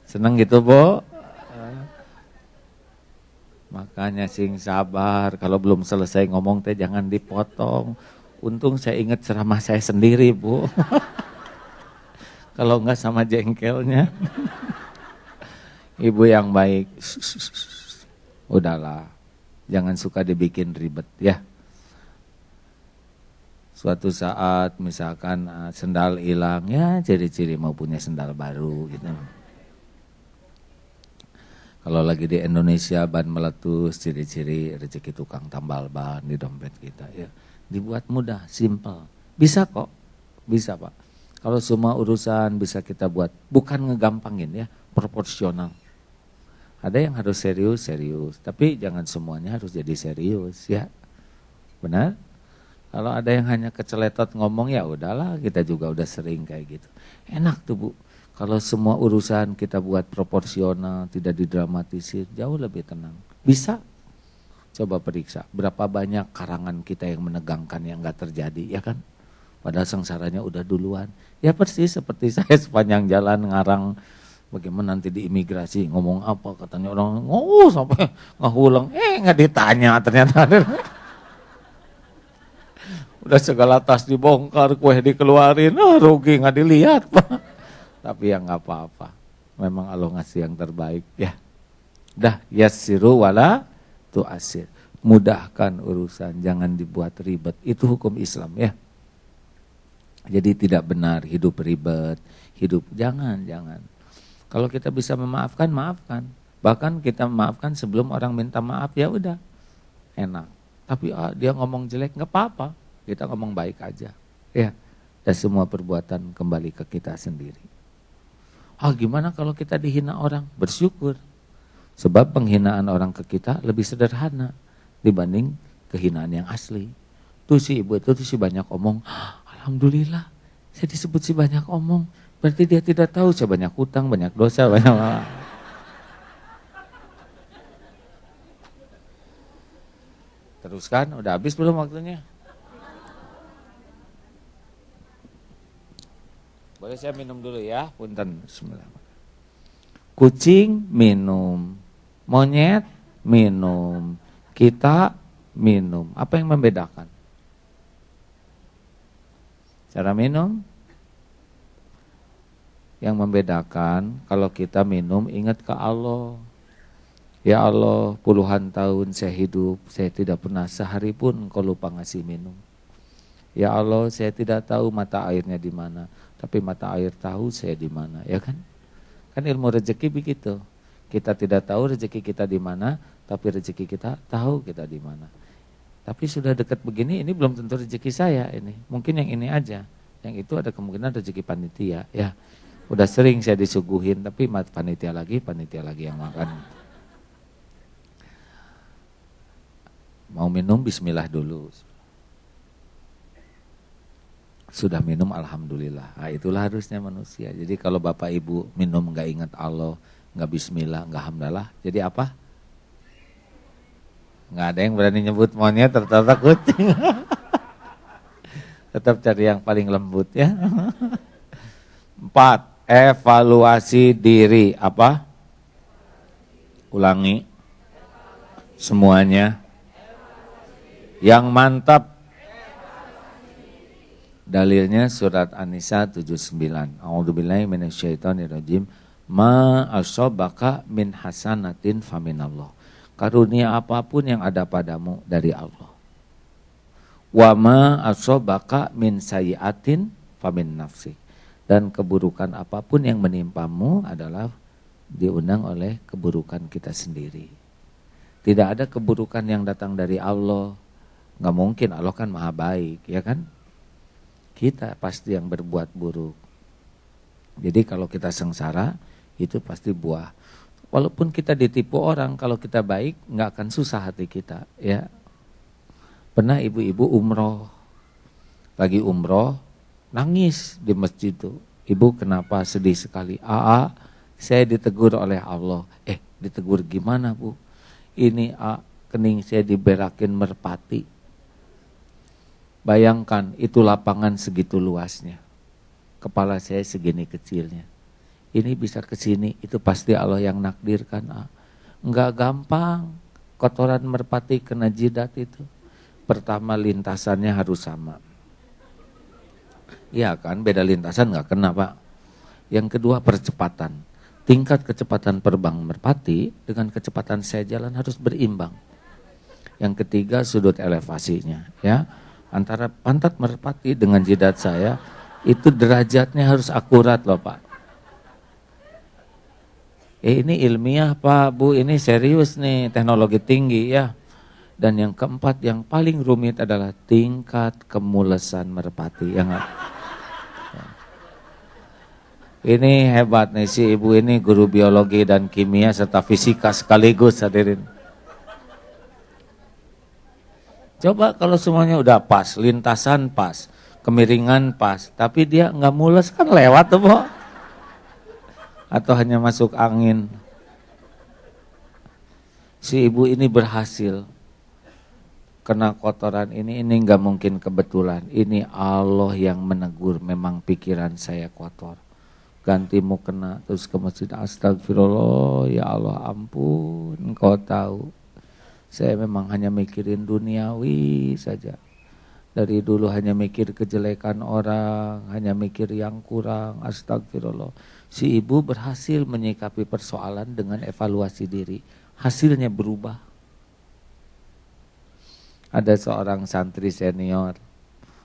A: Senang gitu, Bu? Makanya sing sabar, kalau belum selesai ngomong teh jangan dipotong. Untung saya ingat ceramah saya sendiri, Bu. Kalau enggak sama jengkelnya. Ibu yang baik. Udahlah, jangan suka dibikin ribet ya. Suatu saat misalkan sendal hilang, ya ciri-ciri mau punya sendal baru gitu. Kalau lagi di Indonesia ban meletus, ciri-ciri rezeki tukang tambal ban di dompet kita ya. Dibuat mudah, simple. Bisa kok, bisa Pak. Kalau semua urusan bisa kita buat, bukan ngegampangin ya, proporsional. Ada yang harus serius, tapi jangan semuanya harus jadi serius ya. Benar? Kalau ada yang hanya keceletot ngomong ya udahlah, kita juga udah sering kayak gitu. Enak tuh Bu, kalau semua urusan kita buat proporsional, tidak didramatisir, jauh lebih tenang. Bisa, coba periksa berapa banyak karangan kita yang menegangkan yang gak terjadi, ya kan? Padahal sengsaranya udah duluan. Ya persis seperti saya sepanjang jalan ngarang, bagaimana nanti di imigrasi ngomong apa, katanya orang, sampai ngahulang, gak ditanya ternyata. Udah segala tas dibongkar, kue dikeluarin, rugi nggak dilihat Pak. Tapi ya nggak apa-apa, memang Allah ngasih yang terbaik ya. Dah yassiru wala tu'assir, mudahkan urusan, jangan dibuat ribet. Itu hukum Islam ya. Jadi tidak benar hidup ribet, jangan. Kalau kita bisa memaafkan, maafkan. Bahkan kita memaafkan sebelum orang minta maaf, ya udah enak. Tapi dia ngomong jelek nggak apa-apa. Kita ngomong baik aja, ya. Dan semua perbuatan kembali ke kita sendiri. Gimana kalau kita dihina orang? Bersyukur. Sebab penghinaan orang ke kita lebih sederhana dibanding kehinaan yang asli. Tuh si ibu itu si banyak omong. Alhamdulillah, saya disebut si banyak omong. Berarti dia tidak tahu saya banyak hutang, banyak dosa, banyak. Teruskan, udah habis belum waktunya? Boleh saya minum dulu ya, punten. Bismillahirrahmanirrahim. Kucing minum, monyet minum, kita minum. Apa yang membedakan? Cara minum? Yang membedakan kalau kita minum ingat ke Allah. Ya Allah, puluhan tahun saya hidup, saya tidak pernah sehari pun Engkau lupa ngasih minum. Ya Allah, saya tidak tahu mata airnya di mana, tapi mata air tahu saya di mana, ya kan? Kan ilmu rezeki begitu. Kita tidak tahu rezeki kita di mana, tapi rezeki kita tahu kita di mana. Tapi sudah dekat begini, ini belum tentu rezeki saya ini. Mungkin yang ini aja. Yang itu ada kemungkinan rezeki panitia, ya. Udah sering saya disuguhin, tapi panitia lagi yang makan. Mau minum bismillah dulu. Sudah minum alhamdulillah. Nah, itulah harusnya manusia. Jadi kalau Bapak Ibu minum enggak ingat Allah, enggak bismillah, enggak hamdalah, jadi apa? Enggak ada yang berani nyebut monyet, ternyata kucing. Tetap cari yang paling lembut ya. 4. Evaluasi diri. Apa? Ulangi. Semuanya. Yang mantap. Dalilnya surat An-Nisa 79. A'udzubillahi minasyaitonirrajim. Ma asobaka min hasanatin faminallah. Karunia apapun yang ada padamu dari Allah. Wa ma asobaka min sayiatin famin nafsi. Dan keburukan apapun yang menimpamu adalah diundang oleh keburukan kita sendiri. Tidak ada keburukan yang datang dari Allah. Nggak mungkin, Allah kan maha baik, ya kan? Kita pasti yang berbuat buruk. Jadi kalau kita sengsara, itu pasti buah. Walaupun kita ditipu orang, kalau kita baik, nggak akan susah hati kita. Ya, pernah ibu-ibu umroh, lagi umroh, nangis di masjid itu. Ibu kenapa sedih sekali? Saya ditegur oleh Allah. Ditegur gimana Bu? Ini kening saya diberakin merpati. Bayangkan itu lapangan segitu luasnya. Kepala saya segini kecilnya. Ini bisa ke sini, itu pasti Allah yang nakdirkan. Enggak gampang kotoran merpati kena jidat itu. Pertama lintasannya harus sama. Iya kan, beda lintasan enggak kena Pak. Yang kedua percepatan. Tingkat kecepatan terbang merpati dengan kecepatan saya jalan harus berimbang. Yang ketiga sudut elevasinya, ya. Antara pantat merpati dengan jidat saya, itu derajatnya harus akurat loh Pak. Ini ilmiah Pak, Bu, ini serius nih, teknologi tinggi ya. Dan yang keempat, yang paling rumit adalah tingkat kemulesan merpati. Ini hebat nih, si ibu ini guru biologi dan kimia serta fisika sekaligus hadirin. Coba kalau semuanya udah pas, lintasan pas, kemiringan pas, tapi dia nggak mules kan lewat tuh, Bo. Atau hanya masuk angin. Si ibu ini berhasil. Kena kotoran ini nggak mungkin kebetulan. Ini Allah yang menegur, memang pikiran saya kotor. Ganti mukena terus ke masjid, astagfirullah, ya Allah ampun, Engkau tahu. Saya memang hanya mikirin duniawi saja. Dari dulu hanya mikir kejelekan orang, hanya mikir yang kurang, astagfirullah. Si ibu berhasil menyikapi persoalan dengan evaluasi diri. Hasilnya berubah. Ada seorang santri senior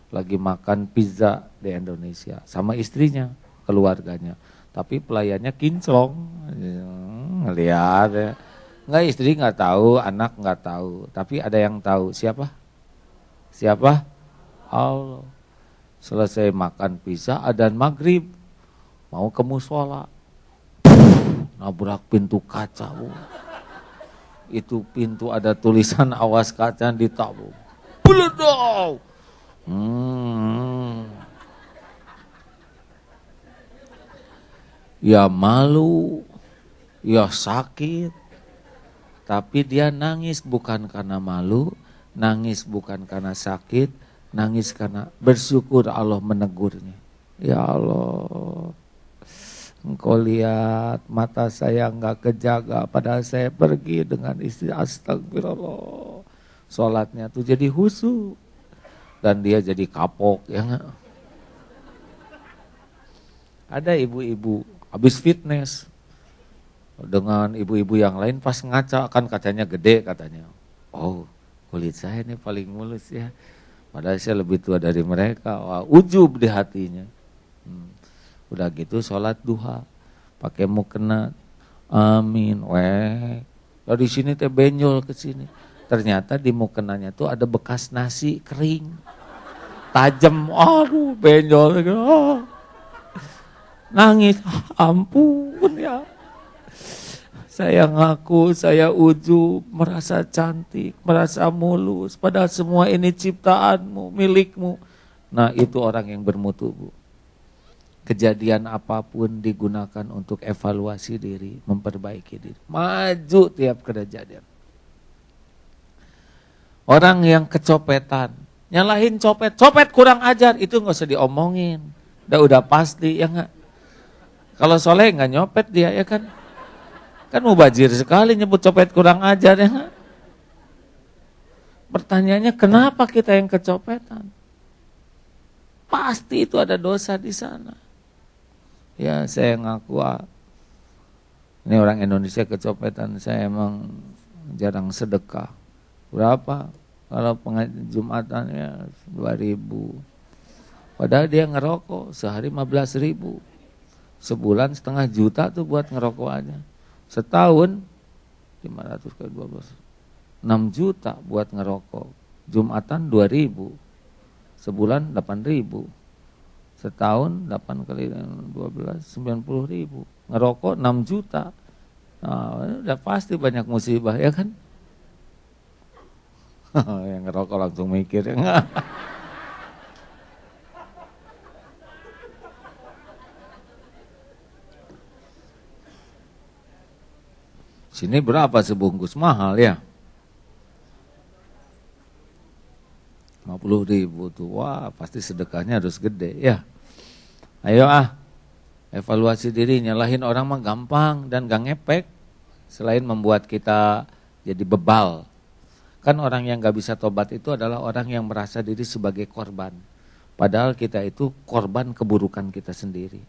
A: lagi makan pizza di Indonesia sama istrinya, keluarganya. Tapi pelayannya kinclong. Ngelihat ya. Enggak, istri nggak tahu, anak nggak tahu, tapi ada yang tahu. Siapa? Siapa? Allah. Selesai makan pizza, adzan maghrib, mau ke mushola, nabrak pintu kaca. Itu pintu ada tulisan awas kaca ditabung. Beledak. Ya malu, ya sakit. Tapi dia nangis bukan karena malu, nangis bukan karena sakit, nangis karena bersyukur Allah menegurnya. Ya Allah, Engkau lihat mata saya enggak kejaga, padahal saya pergi dengan istri, astagfirullah. Sholatnya tuh jadi khusyuk dan dia jadi kapok, ya enggak? Ada ibu-ibu habis fitness dengan ibu-ibu yang lain pas ngaca, kan kacanya gede katanya. Oh, kulit saya ini paling mulus ya. Padahal saya lebih tua dari mereka. Wah, ujub di hatinya. Udah gitu sholat duha, pakai mukena, amin. Dari sini teh benjol ke sini. Ternyata di mukenanya tuh ada bekas nasi kering, tajam. Aduh, benjol. Nangis, ampun ya. Saya ngaku, saya ujub, merasa cantik, merasa mulus. Padahal semua ini ciptaanmu, milikmu. Nah, itu orang yang bermutu, Bu. Kejadian apapun digunakan untuk evaluasi diri, memperbaiki diri. Maju tiap kejadian. Orang yang kecopetan, nyalahin copet kurang ajar, itu nggak usah diomongin. Udah pasti, ya nggak? Kalau soleh nggak nyopet dia, ya kan? Kan mubazir sekali nyebut copet kurang ajar, ya nggak? Pertanyaannya, kenapa kita yang kecopetan? Pasti itu ada dosa di sana. Ya, saya ngaku, ini orang Indonesia kecopetan, saya emang jarang sedekah. Berapa? Kalau Jumatannya 2.000. Padahal dia ngerokok sehari 15.000. Sebulan 0,5 juta tuh buat ngerokok aja. Setahun 500 kali 12, 6 juta buat ngerokok. Jumatan 2.000. Sebulan 8.000. Setahun 8 kali 12, 90.000. Ngerokok 6 juta. Nah, udah pasti banyak musibah, ya kan? Yang ngerokok langsung mikir, ya enggak? Sini berapa sebungkus? Mahal ya? 50.000 tuh. Wah, pasti sedekahnya harus gede ya. Ayo evaluasi diri. Nyalahin orang mah gampang dan gak ngepek. Selain membuat kita jadi bebal. Kan orang yang gak bisa tobat itu adalah orang yang merasa diri sebagai korban. Padahal kita itu korban keburukan kita sendiri.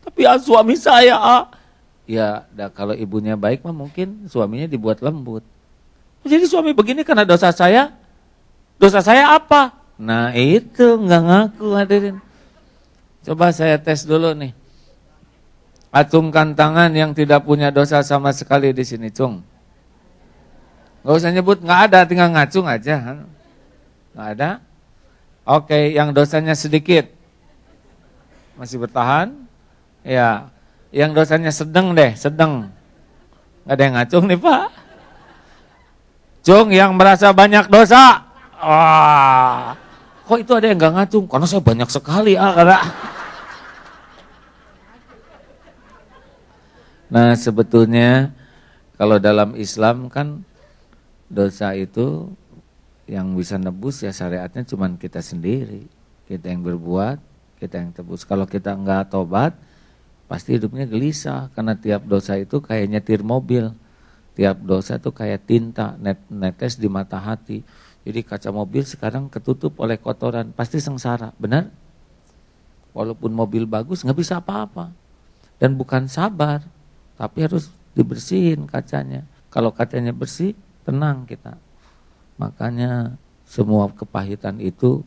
A: Tapi suami saya ya, kalau ibunya baik mah mungkin suaminya dibuat lembut. Jadi suami begini karena dosa saya. Dosa saya apa? Nah itu nggak ngaku hadirin. Coba saya tes dulu nih. Acungkan tangan yang tidak punya dosa sama sekali di sini, Cung. Nggak usah nyebut, nggak ada, tinggal ngacung aja. Nggak ada. Oke, yang dosanya sedikit. Masih bertahan? Ya. Yang dosanya sedang deh, sedang. Nggak ada yang ngacung nih Pak. Cung, yang merasa banyak dosa. Wah. Kok itu ada yang nggak ngacung? Karena saya banyak sekali. Karena... Nah sebetulnya kalau dalam Islam kan dosa itu yang bisa nebus ya syariatnya cuma kita sendiri. Kita yang berbuat, kita yang tebus. Kalau kita enggak tobat, pasti hidupnya gelisah. Karena tiap dosa itu kayak nyetir mobil. Tiap dosa itu kayak tinta, netes di mata hati. Jadi kaca mobil sekarang ketutup oleh kotoran, pasti sengsara, benar? Walaupun mobil bagus nggak bisa apa-apa. Dan bukan sabar, tapi harus dibersihin kacanya. Kalau kacanya bersih, tenang kita. Makanya semua kepahitan itu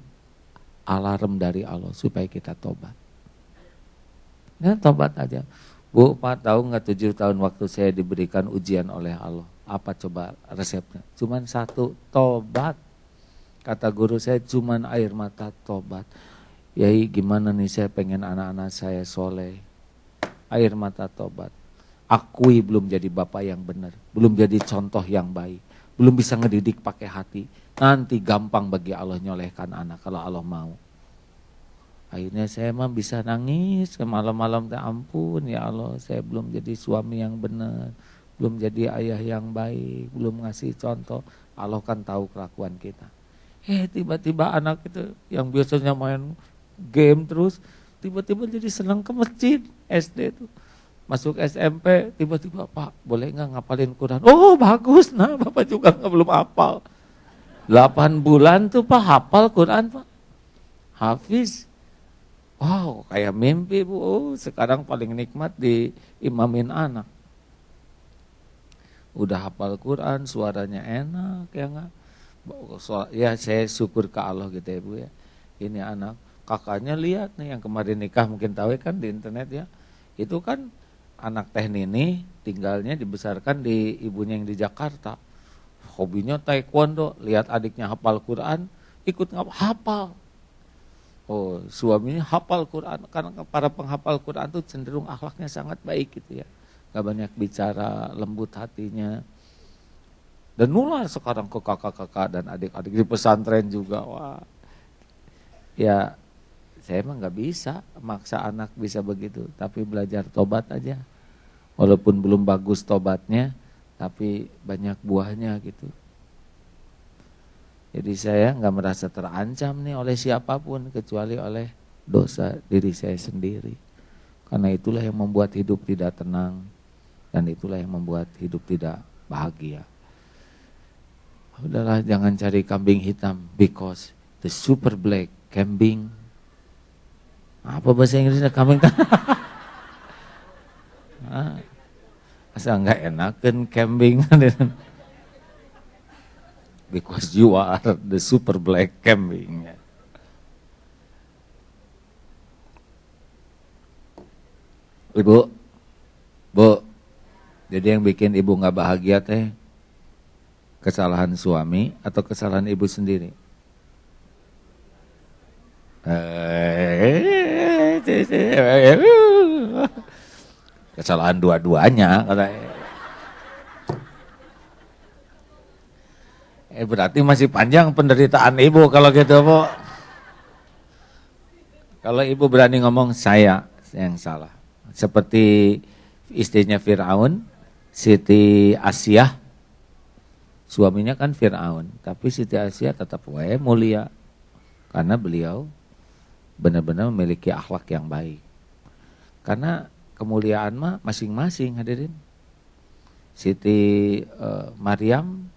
A: alarm dari Allah supaya kita tobat. Ya tobat aja. Bu, Pak tahu nggak 7 tahun waktu saya diberikan ujian oleh Allah. Apa coba resepnya? Cuman satu, tobat. Kata guru saya cuman air mata tobat. Yai gimana nih saya pengen anak-anak saya soleh. Air mata tobat. Akui belum jadi bapak yang benar. Belum jadi contoh yang baik. Belum bisa ngedidik pakai hati. Nanti gampang bagi Allah nyolehkan anak kalau Allah mau. Akhirnya saya mah bisa nangis ke malam-malam, ampun ya Allah, saya belum jadi suami yang benar, belum jadi ayah yang baik, belum ngasih contoh. Allah kan tahu kelakuan kita. Tiba-tiba anak itu yang biasanya main game terus, tiba-tiba jadi senang ke masjid SD itu. Masuk SMP, tiba-tiba Pak boleh nggak ngapalin Quran? Oh bagus, nah Bapak juga belum hafal. 8 bulan tuh Pak hafal Quran Pak, hafiz. Wow, kayak mimpi Bu. Oh, sekarang paling nikmat diimamin anak. Udah hafal Quran, suaranya enak ya enggak? Ya saya syukur ke Allah gitu ya Bu ya. Ini anak, kakaknya lihat nih yang kemarin nikah mungkin tahu kan di internet ya. Itu kan anak Teh Nini tinggalnya dibesarkan di ibunya yang di Jakarta. Hobinya taekwondo, lihat adiknya hafal Quran, ikut hafal. Oh, suaminya hafal Quran, karena para penghafal Quran itu cenderung akhlaknya sangat baik gitu ya. Gak banyak bicara, lembut hatinya. Dan nular sekarang ke kakak-kakak dan adik-adik di pesantren juga. Wah. Ya, saya emang gak bisa maksa anak bisa begitu, tapi belajar tobat aja. Walaupun belum bagus tobatnya, tapi banyak buahnya gitu. Jadi saya nggak merasa terancam nih oleh siapapun kecuali oleh dosa diri saya sendiri. Karena itulah yang membuat hidup tidak tenang dan itulah yang membuat hidup tidak bahagia. Udahlah jangan cari kambing hitam because the super black kambing. Apa bahasa Inggrisnya kambing? Asal nggak enakan kambing. Because you are the super black kambing. Ibu, Bu, jadi yang bikin ibu nggak bahagia teh kesalahan suami atau kesalahan ibu sendiri? Kesalahan dua-duanya katanya. Berarti masih panjang penderitaan ibu kalau gitu Bu. Kalau ibu berani ngomong saya yang salah. Seperti istrinya Fir'aun, Siti Asyah. Suaminya kan Fir'aun, tapi Siti Asyah tetap mulia. Karena beliau benar-benar memiliki akhlak yang baik. Karena kemuliaan mah masing-masing hadirin. Siti Maryam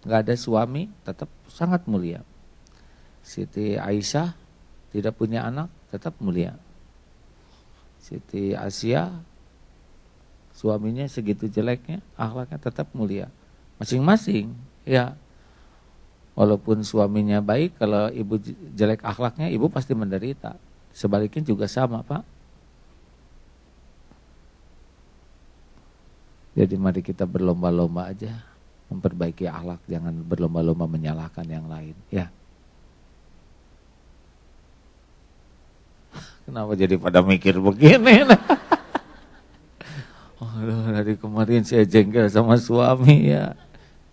A: nggak ada suami, tetap sangat mulia. Siti Aisyah tidak punya anak, tetap mulia. Siti Asia, suaminya segitu jeleknya, akhlaknya tetap mulia. Masing-masing, ya. Walaupun suaminya baik, kalau ibu jelek akhlaknya, ibu pasti menderita. Sebaliknya juga sama, Pak. Jadi mari kita berlomba-lomba aja memperbaiki akhlak, jangan berlomba-lomba menyalahkan yang lain, ya. Kenapa jadi pada mikir begini? Oh, dari kemarin saya jengkel sama suami ya.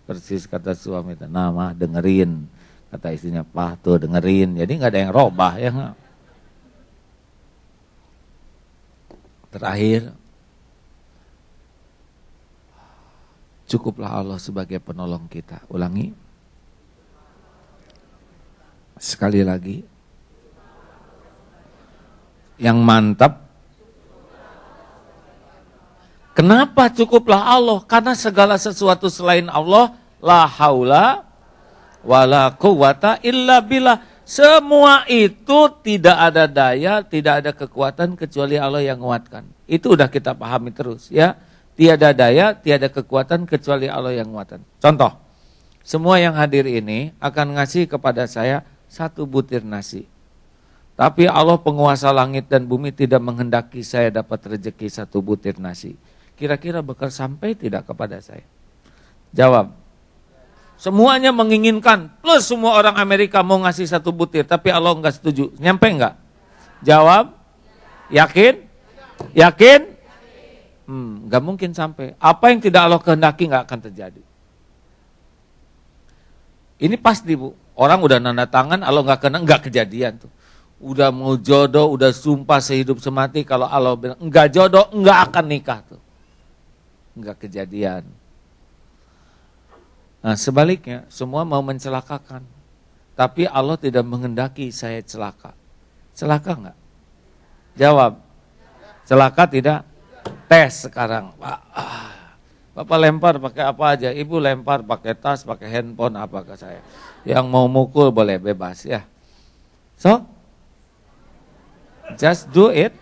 A: Persis kata suami, nah mah dengerin. Kata istrinya, Pak tuh dengerin. Jadi nggak ada yang robah ya nggak. Terakhir, cukuplah Allah sebagai penolong kita. Ulangi. Sekali lagi. Yang mantap. Kenapa cukuplah Allah? Karena segala sesuatu selain Allah, la haula wala quwata illa billah. Semua itu tidak ada daya, tidak ada kekuatan kecuali Allah yang menguatkan. Itu udah kita pahami terus ya. Tiada daya, tiada kekuatan kecuali Allah yang menguatkan. Contoh, semua yang hadir ini akan ngasih kepada saya 1 butir nasi. Tapi Allah penguasa langit dan bumi tidak menghendaki saya dapat rezeki 1 butir nasi. Kira-kira bakal sampai tidak kepada saya? Jawab. Semuanya menginginkan, plus semua orang Amerika mau ngasih 1 butir, tapi Allah enggak setuju. Nyampe enggak? Jawab. Yakin? Yakin? Enggak mungkin sampai. Apa yang tidak Allah kehendaki enggak akan terjadi. Ini pasti, Bu. Orang udah nanda tangan, Allah enggak kehendaki, enggak kejadian tuh. Udah mau jodoh, udah sumpah sehidup semati, kalau Allah bilang enggak jodoh, enggak akan nikah tuh. Enggak kejadian. Nah sebaliknya, semua mau mencelakakan. Tapi Allah tidak menghendaki saya celaka. Celaka enggak? Jawab. Celaka tidak? Tes sekarang. Bapak lempar pakai apa aja? Ibu lempar pakai tas, pakai handphone, apa ke saya? Yang mau mukul boleh bebas ya. So, just do it.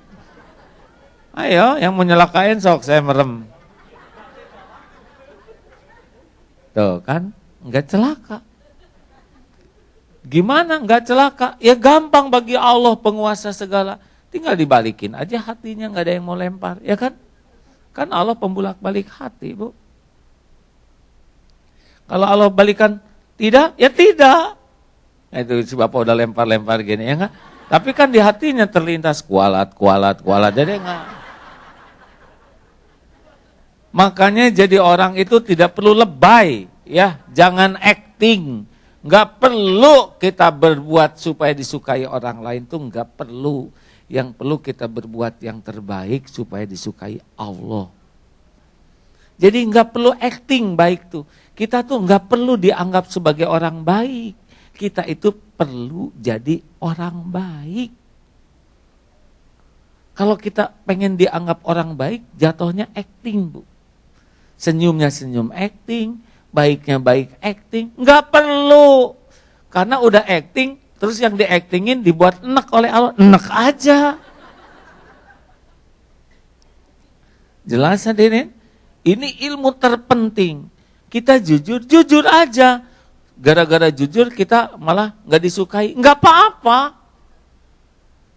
A: Ayo, yang menyelakain sok saya merem. Tuh kan, enggak celaka. Gimana enggak celaka? Ya gampang bagi Allah penguasa segala. Tinggal dibalikin aja hatinya, enggak ada yang mau lempar, ya kan? Kan Allah pembulak-balik hati, Bu. Kalau Allah balikan tidak, ya tidak. Nah, itu si Bapak udah lempar-lempar gini, ya enggak? Tapi kan di hatinya terlintas kualat, jadi enggak. Makanya jadi orang itu tidak perlu lebay, ya, jangan acting. Enggak perlu kita berbuat supaya disukai orang lain tuh enggak perlu. Yang perlu kita berbuat yang terbaik supaya disukai Allah. Jadi enggak perlu acting baik tuh. Kita tuh enggak perlu dianggap sebagai orang baik. Kita itu perlu jadi orang baik. Kalau kita pengen dianggap orang baik, jatuhnya acting, Bu. Senyumnya senyum acting, baiknya baik acting, enggak perlu. Karena udah acting, terus yang di-actingin dibuat enak oleh Allah, enak aja. Jelas hadirin? Ini ilmu terpenting. Kita jujur aja. Gara-gara jujur kita malah enggak disukai, enggak apa-apa.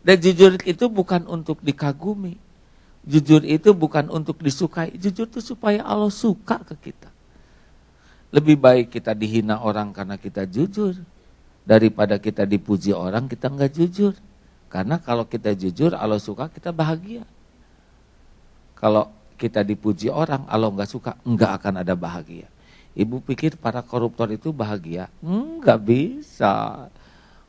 A: Dan jujur itu bukan untuk dikagumi. Jujur itu bukan untuk disukai, jujur itu supaya Allah suka ke kita. Lebih baik kita dihina orang karena kita jujur, daripada kita dipuji orang kita enggak jujur. Karena kalau kita jujur, Allah suka, kita bahagia. Kalau kita dipuji orang, Allah enggak suka, enggak akan ada bahagia. Ibu pikir para koruptor itu bahagia? Enggak bisa.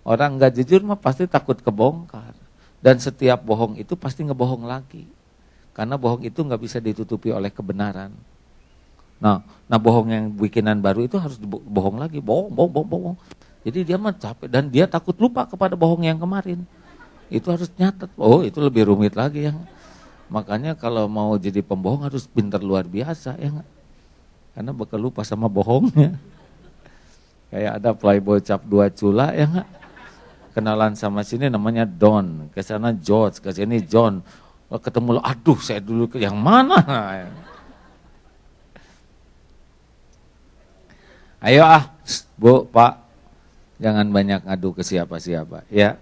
A: Orang enggak jujur mah pasti takut kebongkar. Dan setiap bohong itu pasti ngebohong lagi. Karena bohong itu nggak bisa ditutupi oleh kebenaran. Nah bohong yang bikinan baru itu harus bohong lagi, bohong. Jadi dia mah capek dan dia takut lupa kepada bohong yang kemarin. Itu harus nyatet. Oh itu lebih rumit lagi ya. Makanya kalau mau jadi pembohong harus pintar luar biasa ya. Karena bakal lupa sama bohongnya. Kayak ada playboy cap 2 cula ya nggak. Kenalan sama sini namanya Don, ke sana George, ke sini John. Ketemu lo, aduh saya dulu ke yang mana? Ayo Bu, Pak, Jangan banyak ngadu ke siapa-siapa. Ya,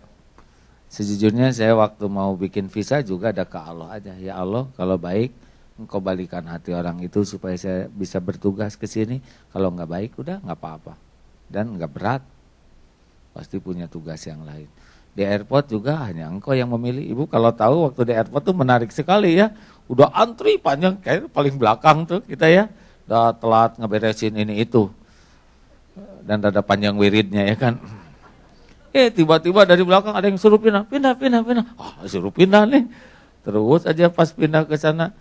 A: sejujurnya saya waktu mau bikin visa juga ada ke Allah aja. Ya Allah, kalau baik Engkau balikan hati orang itu supaya saya bisa bertugas ke sini. Kalau nggak baik udah nggak apa-apa. Dan nggak berat. Pasti punya tugas yang lain. Di airport juga hanya Engkau yang memilih. Ibu kalau tahu waktu di airport tuh menarik sekali ya. Udah antri panjang, kayak paling belakang tuh kita ya. Udah telat ngeberesin ini itu. Dan ada panjang wiridnya ya kan. Tiba-tiba dari belakang ada yang suruh pindah. Suruh pindah nih. Terus aja pas pindah ke sana,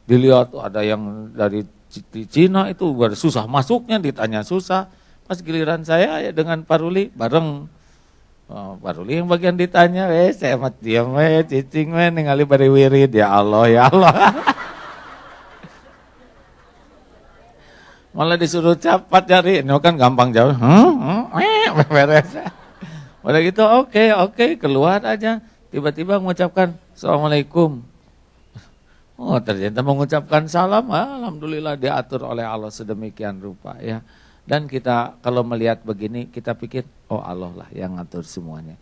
A: dilihat tuh ada yang dari Cina itu susah masuknya, ditanya susah. Pas giliran saya ya dengan Pak Ruli bareng. Pak Ruli yang bagian ditanya, saya mat diam cicing ningali bari wirid, ya Allah ya Allah. Malah disuruh cepat cari, ini kan gampang jawab, beres. Udah gitu oke, keluar aja. Tiba-tiba mengucapkan Assalamualaikum. Oh ternyata mengucapkan salam, alhamdulillah diatur oleh Allah sedemikian rupa ya. Dan kita kalau melihat begini kita pikir, oh Allah lah yang ngatur semuanya.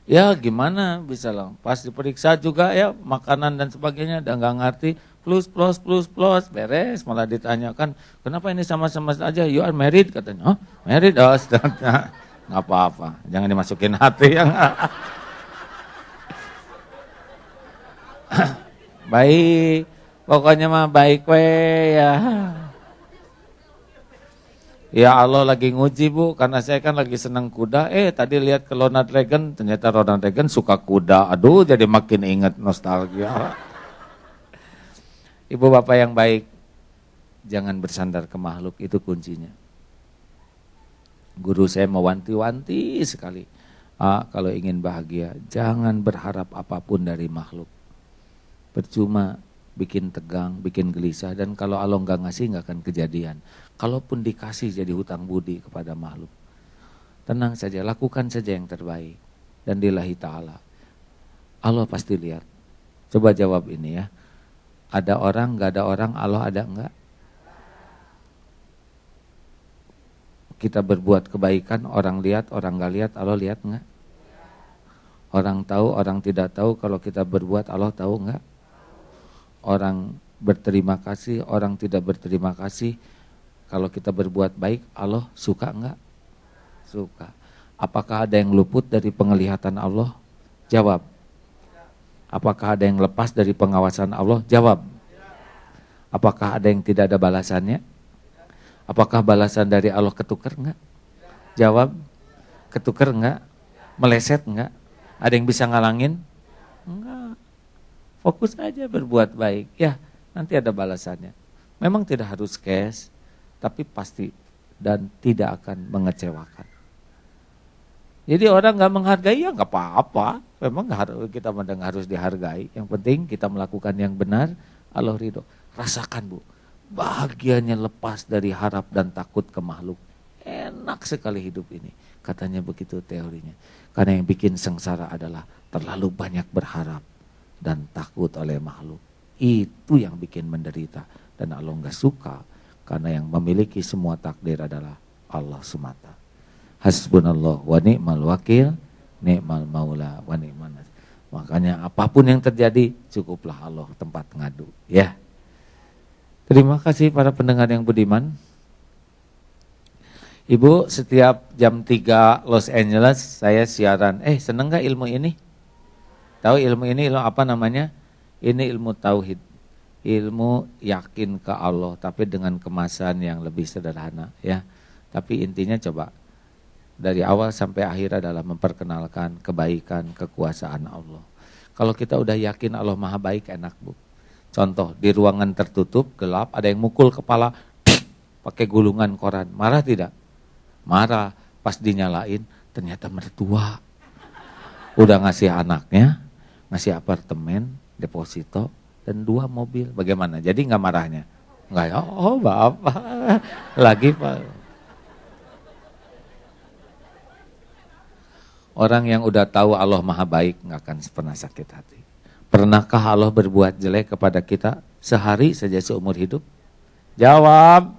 A: Ya gimana bisa lah, pas diperiksa juga ya makanan dan sebagainya udah nggak ngerti. Plus, beres, malah ditanyakan, kenapa ini sama-sama aja, you are married, katanya, oh married, oh nggak apa-apa, jangan dimasukin hati yang baik, pokoknya mah baik ya. Ya Allah lagi nguji Bu, karena saya kan lagi senang kuda, tadi lihat ke Ronald Reagan, ternyata Ronald Reagan suka kuda, aduh jadi makin ingat nostalgia. Ibu bapak yang baik, jangan bersandar ke makhluk, itu kuncinya. Guru saya mewanti-wanti sekali, kalau ingin bahagia, jangan berharap apapun dari makhluk. Percuma, bikin tegang, bikin gelisah, dan kalau Allah nggak ngasih nggak akan kejadian. Kalaupun dikasih jadi hutang budi kepada makhluk. Tenang saja, lakukan saja yang terbaik. Dan lillahi ta'ala. Allah pasti lihat. Coba jawab ini ya. Ada orang, nggak ada orang, Allah ada enggak? Kita berbuat kebaikan, orang lihat, orang nggak lihat, Allah lihat enggak? Orang tahu, orang tidak tahu, kalau kita berbuat Allah tahu enggak? Orang berterima kasih, orang tidak berterima kasih, kalau kita berbuat baik, Allah suka enggak? Suka. Apakah ada yang luput dari penglihatan Allah? Jawab. Apakah ada yang lepas dari pengawasan Allah? Jawab. Apakah ada yang tidak ada balasannya? Apakah balasan dari Allah ketukar enggak? Jawab. Ketukar enggak? Meleset enggak? Ada yang bisa ngalangin? Enggak. Fokus aja berbuat baik. Ya, nanti ada balasannya. Memang tidak harus cash, tapi pasti dan tidak akan mengecewakan. Jadi orang nggak menghargai ya nggak apa-apa. Memang kita harus dihargai. Yang penting kita melakukan yang benar, Allah ridho. Rasakan Bu, bahagianya lepas dari harap dan takut ke makhluk. Enak sekali hidup ini. Katanya begitu teorinya. Karena yang bikin sengsara adalah terlalu banyak berharap dan takut oleh makhluk. Itu yang bikin menderita. Dan Allah nggak suka. Karena yang memiliki semua takdir adalah Allah semata. Hasbunallah wa ni'mal wakil, ni'mal maula wa ni'man nasir. Makanya apapun yang terjadi, cukuplah Allah tempat ngadu. Ya. Terima kasih para pendengar yang budiman. Ibu, setiap jam 3 Los Angeles saya siaran. Seneng gak ilmu ini? Tahu ilmu ini ilmu apa namanya? Ini ilmu tauhid. Ilmu yakin ke Allah, tapi dengan kemasan yang lebih sederhana. Ya. Tapi intinya coba. Dari awal sampai akhir adalah memperkenalkan kebaikan, kekuasaan Allah. Kalau kita udah yakin Allah maha baik, enak Bu. Contoh, di ruangan tertutup, gelap, ada yang mukul kepala, pakai gulungan koran. Marah tidak? Marah. Pas dinyalain, ternyata mertua. Udah ngasih anaknya, ngasih apartemen, deposito, dan 2 mobil. Bagaimana? Jadi nggak marahnya? Nggak ya, oh Bapak, lagi Pak. Orang yang udah tahu Allah maha baik nggak akan pernah sakit hati. Pernahkah Allah berbuat jelek kepada kita sehari saja seumur hidup? Jawab.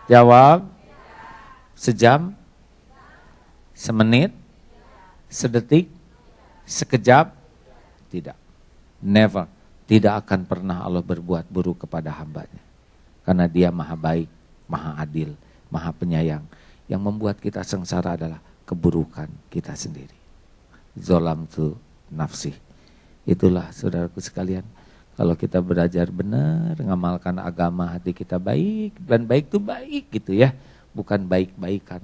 A: Jawab. Sejam? Semenit? Sedetik? Sekejap? Tidak. Never. Tidak akan pernah Allah berbuat buruk kepada hambanya. Karena dia maha baik, maha adil, maha penyayang. Yang membuat kita sengsara adalah keburukan kita sendiri. Zolamtu nafsi. Itulah saudaraku sekalian. Kalau kita belajar benar, ngamalkan agama, hati kita baik. Dan baik itu baik gitu ya. Bukan baik-baikan.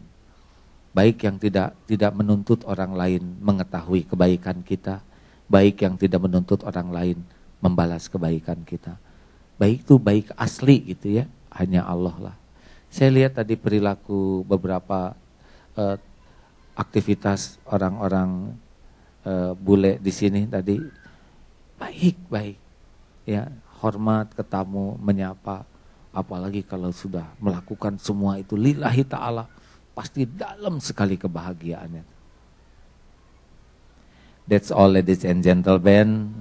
A: Baik yang tidak menuntut orang lain mengetahui kebaikan kita. Baik yang tidak menuntut orang lain membalas kebaikan kita. Baik itu baik asli gitu ya. Hanya Allah lah. Saya lihat tadi perilaku beberapa aktivitas orang-orang bule di sini tadi baik-baik ya, hormat ke tamu, menyapa, apalagi kalau sudah melakukan semua itu lillahi ta'ala, pasti dalam sekali kebahagiaannya. That's all ladies and gentlemen.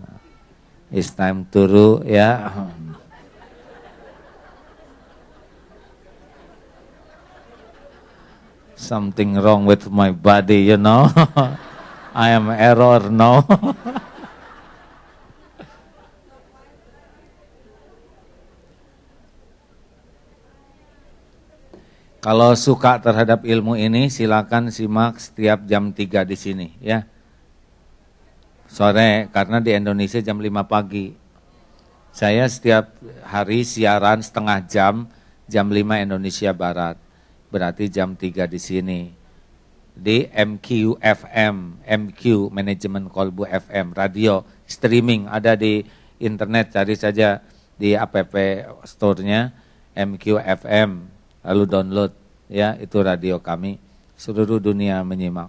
A: It's time to ya. Something wrong with my body, you know. I am error now. Kalau suka terhadap ilmu ini, silakan simak setiap jam 3 di sini, ya. Sore, karena di Indonesia jam 5 pagi. Saya setiap hari siaran setengah jam 5 Indonesia Barat. Berarti jam 3 di sini. Di MQ FM, MQ Manajemen Kolbu FM, radio, streaming, ada di internet, cari saja di app store-nya MQ FM, lalu download, ya itu radio kami, seluruh dunia menyimak.